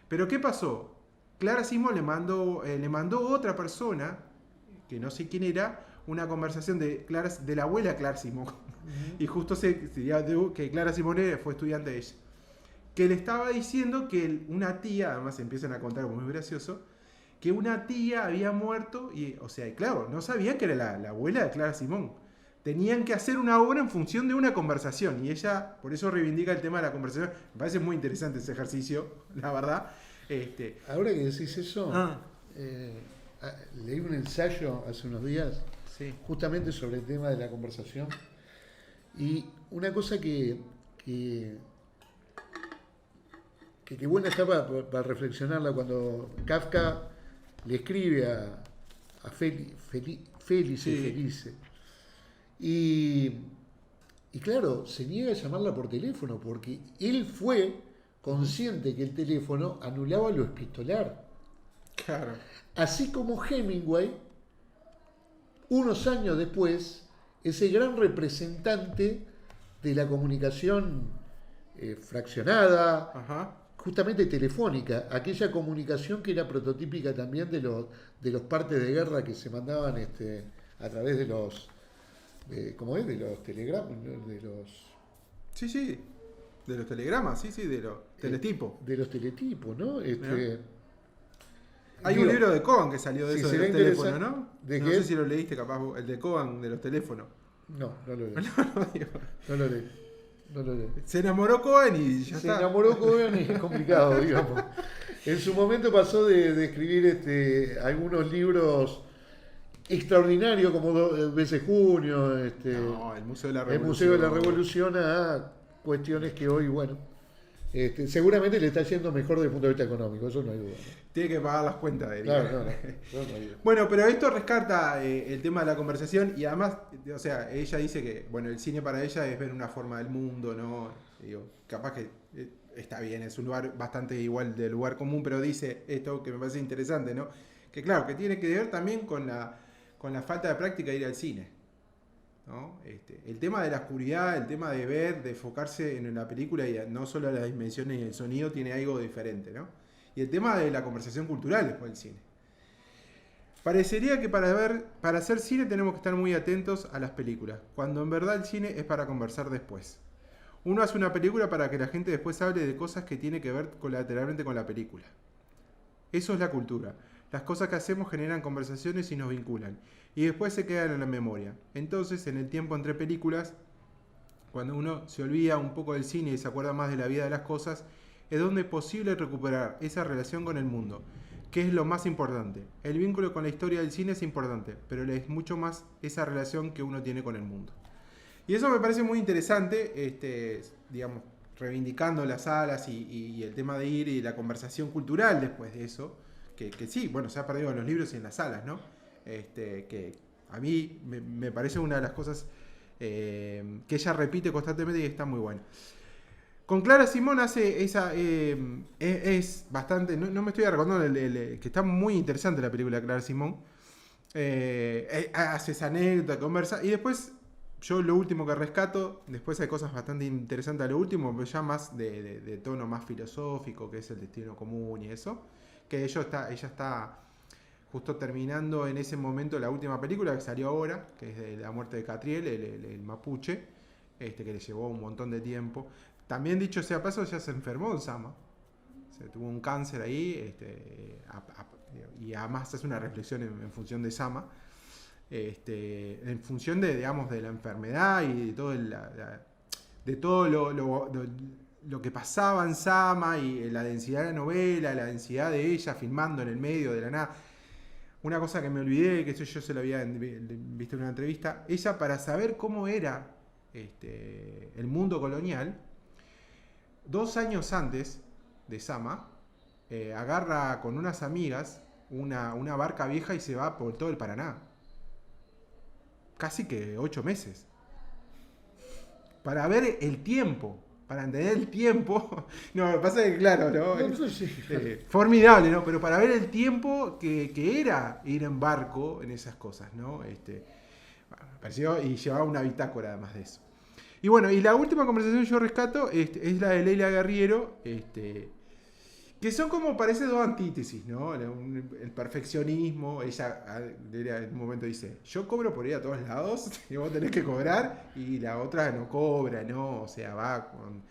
Pero ¿qué pasó? Clara Simón le mandó otra persona, que no sé quién era, una conversación de la abuela Clara Simón. Uh-huh. Y justo que Clara Simón fue estudiante de ella. Que le estaba diciendo que una tía, además empiezan a contar como muy gracioso, que una tía había muerto, y, o sea, claro, no sabían que era la abuela de Clara Simón. Tenían que hacer una obra en función de una conversación, y ella por eso reivindica el tema de la conversación. Me parece muy interesante ese ejercicio, la verdad. Ahora que decís eso, leí un ensayo hace unos días justamente sobre el tema de la conversación, y una cosa que buena está para reflexionarla, cuando Kafka le escribe a Felice, y claro, se niega a llamarla por teléfono porque él fue consciente que el teléfono anulaba lo epistolar. Claro. Así como Hemingway, unos años después, ese gran representante de la comunicación fraccionada, justamente telefónica, aquella comunicación que era prototípica también de los partes de guerra que se mandaban a través de los ¿cómo es? De los telegramas, de los... Sí, de los telegramas, de los teletipos. De los teletipos, ¿no? Hay un libro de Cohen que salió de eso de los teléfonos, ¿no? No sé si lo leíste, capaz, el de Cohen, de los teléfonos. No lo leí. No lo leí. Se enamoró Cohen y ya está. Se enamoró Cohen y es complicado, digamos. En su momento pasó de escribir algunos libros extraordinarios como veces Junio, el Museo de la Revolución. El Museo de la Revolución, a cuestiones que hoy, bueno, seguramente le está yendo mejor desde el punto de vista económico, eso no hay duda, ¿no? Tiene que pagar las cuentas de él. Claro, no hay duda. Bueno, pero esto rescata el tema de la conversación, y además, o sea, ella dice que, bueno, el cine para ella es ver una forma del mundo, ¿no? Digo, capaz que está bien, es un lugar bastante igual del lugar común, pero dice esto que me parece interesante, ¿no? Que claro, que tiene que ver también con la falta de práctica de ir al cine, ¿no? El tema de la oscuridad, el tema de ver, de enfocarse en la película y no solo las dimensiones y el sonido, tiene algo diferente, ¿no? Y el tema de la conversación cultural después del cine. Parecería que para hacer cine tenemos que estar muy atentos a las películas, cuando en verdad el cine es para conversar después. Uno hace una película para que la gente después hable de cosas que tiene que ver colateralmente con la película. Eso es la cultura. Las cosas que hacemos generan conversaciones y nos vinculan, y después se quedan en la memoria. Entonces, en el tiempo entre películas, cuando uno se olvida un poco del cine y se acuerda más de la vida de las cosas, es donde es posible recuperar esa relación con el mundo, que es lo más importante. El vínculo con la historia del cine es importante, pero es mucho más esa relación que uno tiene con el mundo. Y eso me parece muy interesante, digamos, reivindicando las salas y el tema de ir y la conversación cultural después de eso, que sí, bueno, se ha perdido en los libros y en las salas, ¿no? Que a mí me parece una de las cosas que ella repite constantemente y está muy buena. Con Clara Simón hace esa... es bastante... No me estoy recordando que está muy interesante la película de Clara Simón. Hace esa anécdota, conversa. Y después, yo lo último que rescato, después hay cosas bastante interesantes a lo último, pero ya más de tono más filosófico, que es el destino común y eso. Que ella está justo terminando en ese momento la última película que salió ahora, que es de la muerte de Catriel, el mapuche, que le llevó un montón de tiempo. También, dicho sea paso, ya se enfermó en Sama. Se tuvo un cáncer ahí, y además hace una reflexión en función de Sama, en función de, digamos, de la enfermedad y de todo lo que pasaba en Sama y la densidad de la novela, la densidad de ella filmando en el medio de la nada. Una cosa que me olvidé, que eso yo se lo había visto en una entrevista, ella, para saber cómo era el mundo colonial, 2 años antes de Sama, agarra con unas amigas una barca vieja y se va por todo el Paraná. Casi que 8 meses. Para ver el tiempo, para entender el tiempo. No, lo que pasa es que, claro, ¿no? Sí. Formidable, ¿no? Pero para ver el tiempo que era ir en barco en esas cosas, ¿no? Pareció, y llevaba una bitácora además de eso. Y bueno, y la última conversación que yo rescato es la de Leila Guerriero, que son como, parece, dos antítesis, ¿no? El perfeccionismo, ella en un momento dice, yo cobro por ir a todos lados, y vos tenés que cobrar, y la otra no cobra, ¿no? O sea, va con...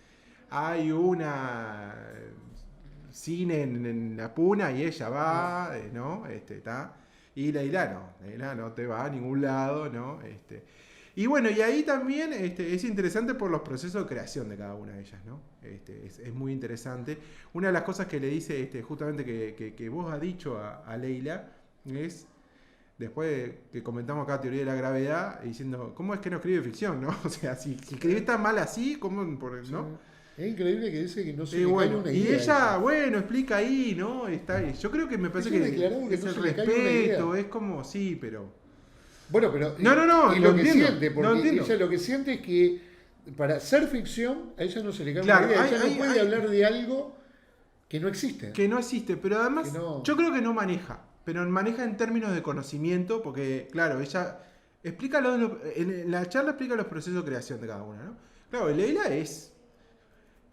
Hay una cine en la Puna y ella va, ¿no? Y Leila no te va a ningún lado, ¿no? Y bueno, y ahí también es interesante por los procesos de creación de cada una de ellas, ¿no? Es muy interesante. Una de las cosas que le dice justamente que vos has dicho a Leila, es después que comentamos acá teoría de la gravedad, diciendo, ¿cómo es que no escribe ficción, no? O sea, si escribís tan mal así, ¿cómo? ¿No? Sí. Es increíble que dice que no se le bueno, cae una y idea. ella, bueno, explica ahí, ¿no? Yo creo que me parece que es no el se le cae una respeto, idea. es como, sí, pero... Bueno, pero... No, y lo lo que entiendo, siente, lo porque entiendo. ella lo que siente es que para ser ficción, a ella no se le cae Claro, una idea. Ella no puede hablar de algo que no existe. Que no existe, pero además no... yo creo que no maneja, pero maneja en términos de conocimiento, porque, claro, ella explica en la charla explica los procesos de creación de cada una, ¿no? Claro, Leila es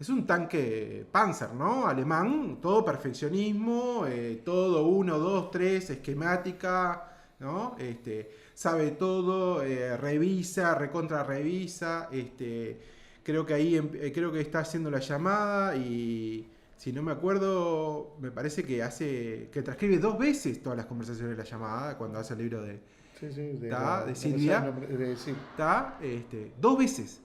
un tanque Panzer, ¿no? Alemán, todo perfeccionismo, todo 1, 2, 3, esquemática, ¿no? Sabe todo, revisa, recontra revisa, creo que ahí creo que está haciendo la llamada y si no me acuerdo, me parece que transcribe 2 veces todas las conversaciones de la llamada cuando hace el libro de Silvia. Está 2 veces.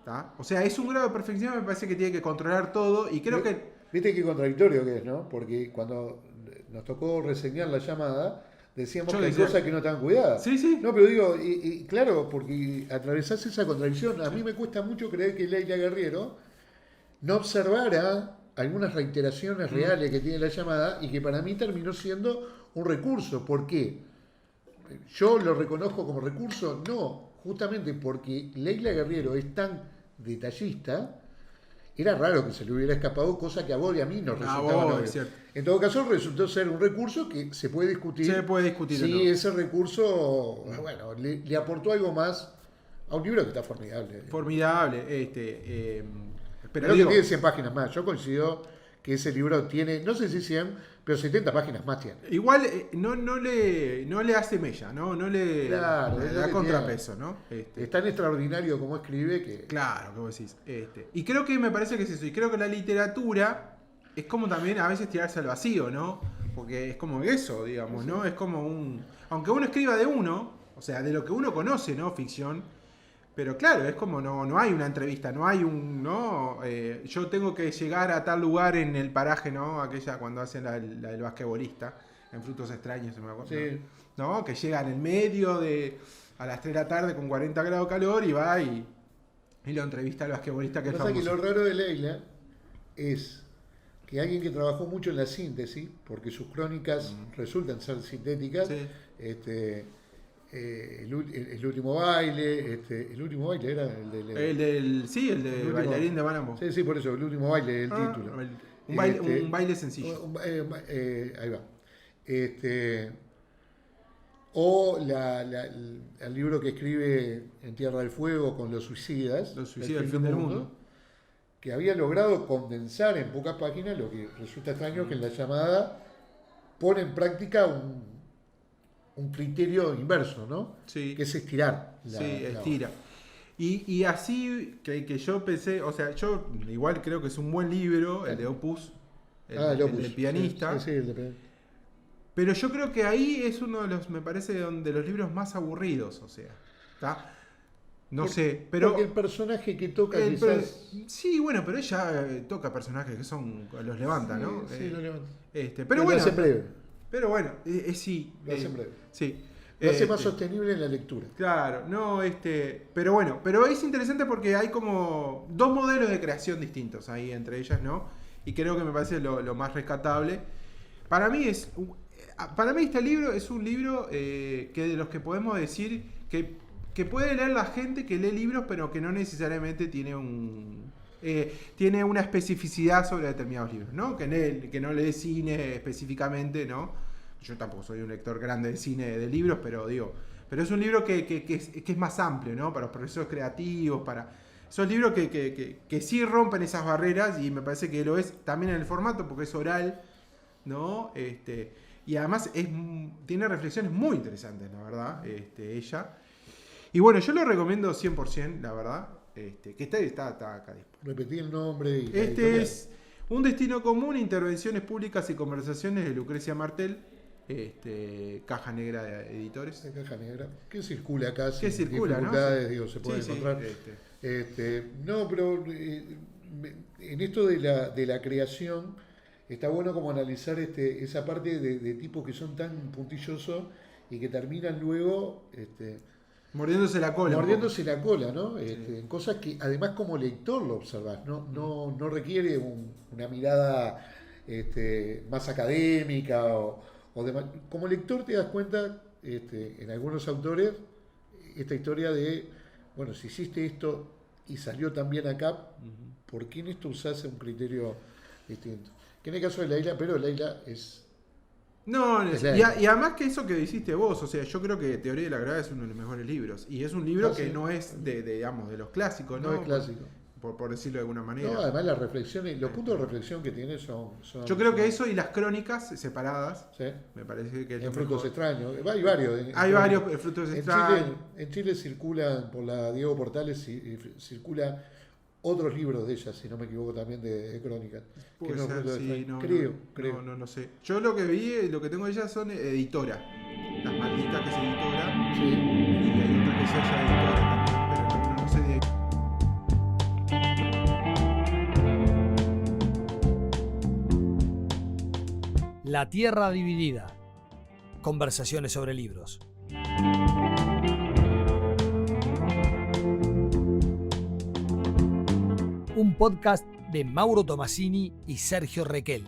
¿Tá? O sea, es un grado de perfección, me parece que tiene que controlar todo y creo que... Viste qué contradictorio que es, ¿no? Porque cuando nos tocó reseñar la llamada, decíamos que hay cosas que no estaban cuidadas. Sí, sí. No, pero digo, y claro, porque atravesás esa contradicción. A mí me cuesta mucho creer que Leila Guerriero no observara algunas reiteraciones reales que tiene la llamada y que para mí terminó siendo un recurso. ¿Por qué? ¿Yo lo reconozco como recurso? No, justamente porque Leila Guerriero es tan detallista, era raro que se le hubiera escapado, cosa que a vos y a mí nos resultaba obvio. En todo caso, resultó ser un recurso que se puede discutir. Si ese recurso, bueno, le aportó algo más a un libro que está formidable. Pero que tiene 100 páginas más. Yo coincido que ese libro tiene, no sé si 100, pero 70 páginas más tiene. Igual no le hace mella, no le da contrapeso, ¿no? Es tan extraordinario como escribe que... Claro, que vos decís. Y creo que me parece que es eso. Y creo que la literatura es como también a veces tirarse al vacío, ¿no? Porque es como eso, digamos, ¿no? Es como aunque uno escriba de uno, o sea, de lo que uno conoce, ¿no? Ficción. Pero claro, es como no hay una entrevista, no hay yo tengo que llegar a tal lugar en el paraje, ¿no? Aquella cuando hacen la del basquetbolista, en Frutos Extraños, se me acuerdo. Sí. ¿No? Que llega en el medio a las 3 de la tarde con 40 grados de calor y va y lo entrevista al basquetbolista que es famoso. Que lo raro de Leila es que alguien que trabajó mucho en la síntesis, porque sus crónicas resultan ser sintéticas, sí. El último baile, el último baile era el de Bailarín de Banamo. Sí, por eso, el último baile, el título. Un baile sencillo. Ahí va. O el libro que escribe En Tierra del Fuego con los suicidas. Los suicidas del fin del mundo. Que había logrado condensar en pocas páginas lo que resulta extraño que en la llamada pone en práctica un criterio inverso, ¿no? Sí. Que es estirar. Estira. Y así que yo pensé, o sea, yo igual creo que es un buen libro, el de Opus, el de pianista. Sí, el de pianista. Pero yo creo que ahí es uno de los, me parece, de los libros más aburridos, o sea, ¿está? No sé, pero... Porque el personaje que toca quizás... Sí, bueno, pero ella toca personajes que los levanta, ¿no? Sí, los levanta. Pero bueno... Lo hace breve. Pero bueno, sí. Lo hace breve. Sí. Lo hace más sostenible en la lectura. Claro, pero bueno, pero es interesante porque hay como 2 modelos de creación distintos ahí entre ellas, ¿no? Y creo que me parece lo más rescatable. Para mí este libro es un libro que de los que podemos decir que puede leer la gente que lee libros, pero que no necesariamente tiene tiene una especificidad sobre determinados libros, ¿no? Que no lee cine específicamente, ¿no? Yo tampoco soy un lector grande de cine de libros, pero es un libro que es más amplio, ¿no? Para los procesos creativos, son libros que sí rompen esas barreras y me parece que lo es también en el formato porque es oral, ¿no? Y además tiene reflexiones muy interesantes, la verdad, ella. Y bueno, yo lo recomiendo 100%, la verdad, que está acá disponible. Repetí el nombre. Es Un destino común, intervenciones públicas y conversaciones de Lucrecia Martel, Caja Negra de Editores. Caja Negra, que circula acá sin dificultades, ¿no? Digo, se puede encontrar. No, pero en esto de la creación, está bueno como analizar esa parte de tipos que son tan puntillosos y que terminan luego mordiéndose la cola. Mordiéndose la cola, ¿no? Sí. Cosas que además como lector lo observas, no requiere una mirada más académica o demás. Como lector te das cuenta, en algunos autores, esta historia de, bueno, si hiciste esto y salió también acá, ¿por qué en esto usás un criterio distinto? Que en el caso de Leila, pero Leila es... No, y además que eso que hiciste vos, o sea, yo creo que Teoría de la Gravedad es uno de los mejores libros. Y es un libro que no es digamos, de los clásicos, ¿no? No es clásico. Por decirlo de alguna manera. No, además las reflexiones, los puntos de reflexión que tiene son yo creo que eso y las crónicas separadas, ¿sí? Me parece que es en Frutos Extraños, hay varios. Hay varios Frutos Extraños. En Chile circulan, por la Diego Portales, circula otros libros de ella, si no me equivoco, también de crónicas. Puede ser, sí, creo. No sé. Yo lo que vi, lo que tengo de ella son editora. Las Malditas, que es editora. Sí. Y hay otra que es ella editora también, pero no sé de... La Tierra Dividida. Conversaciones sobre libros. Un podcast de Mauro Tomasini y Sergio Requel.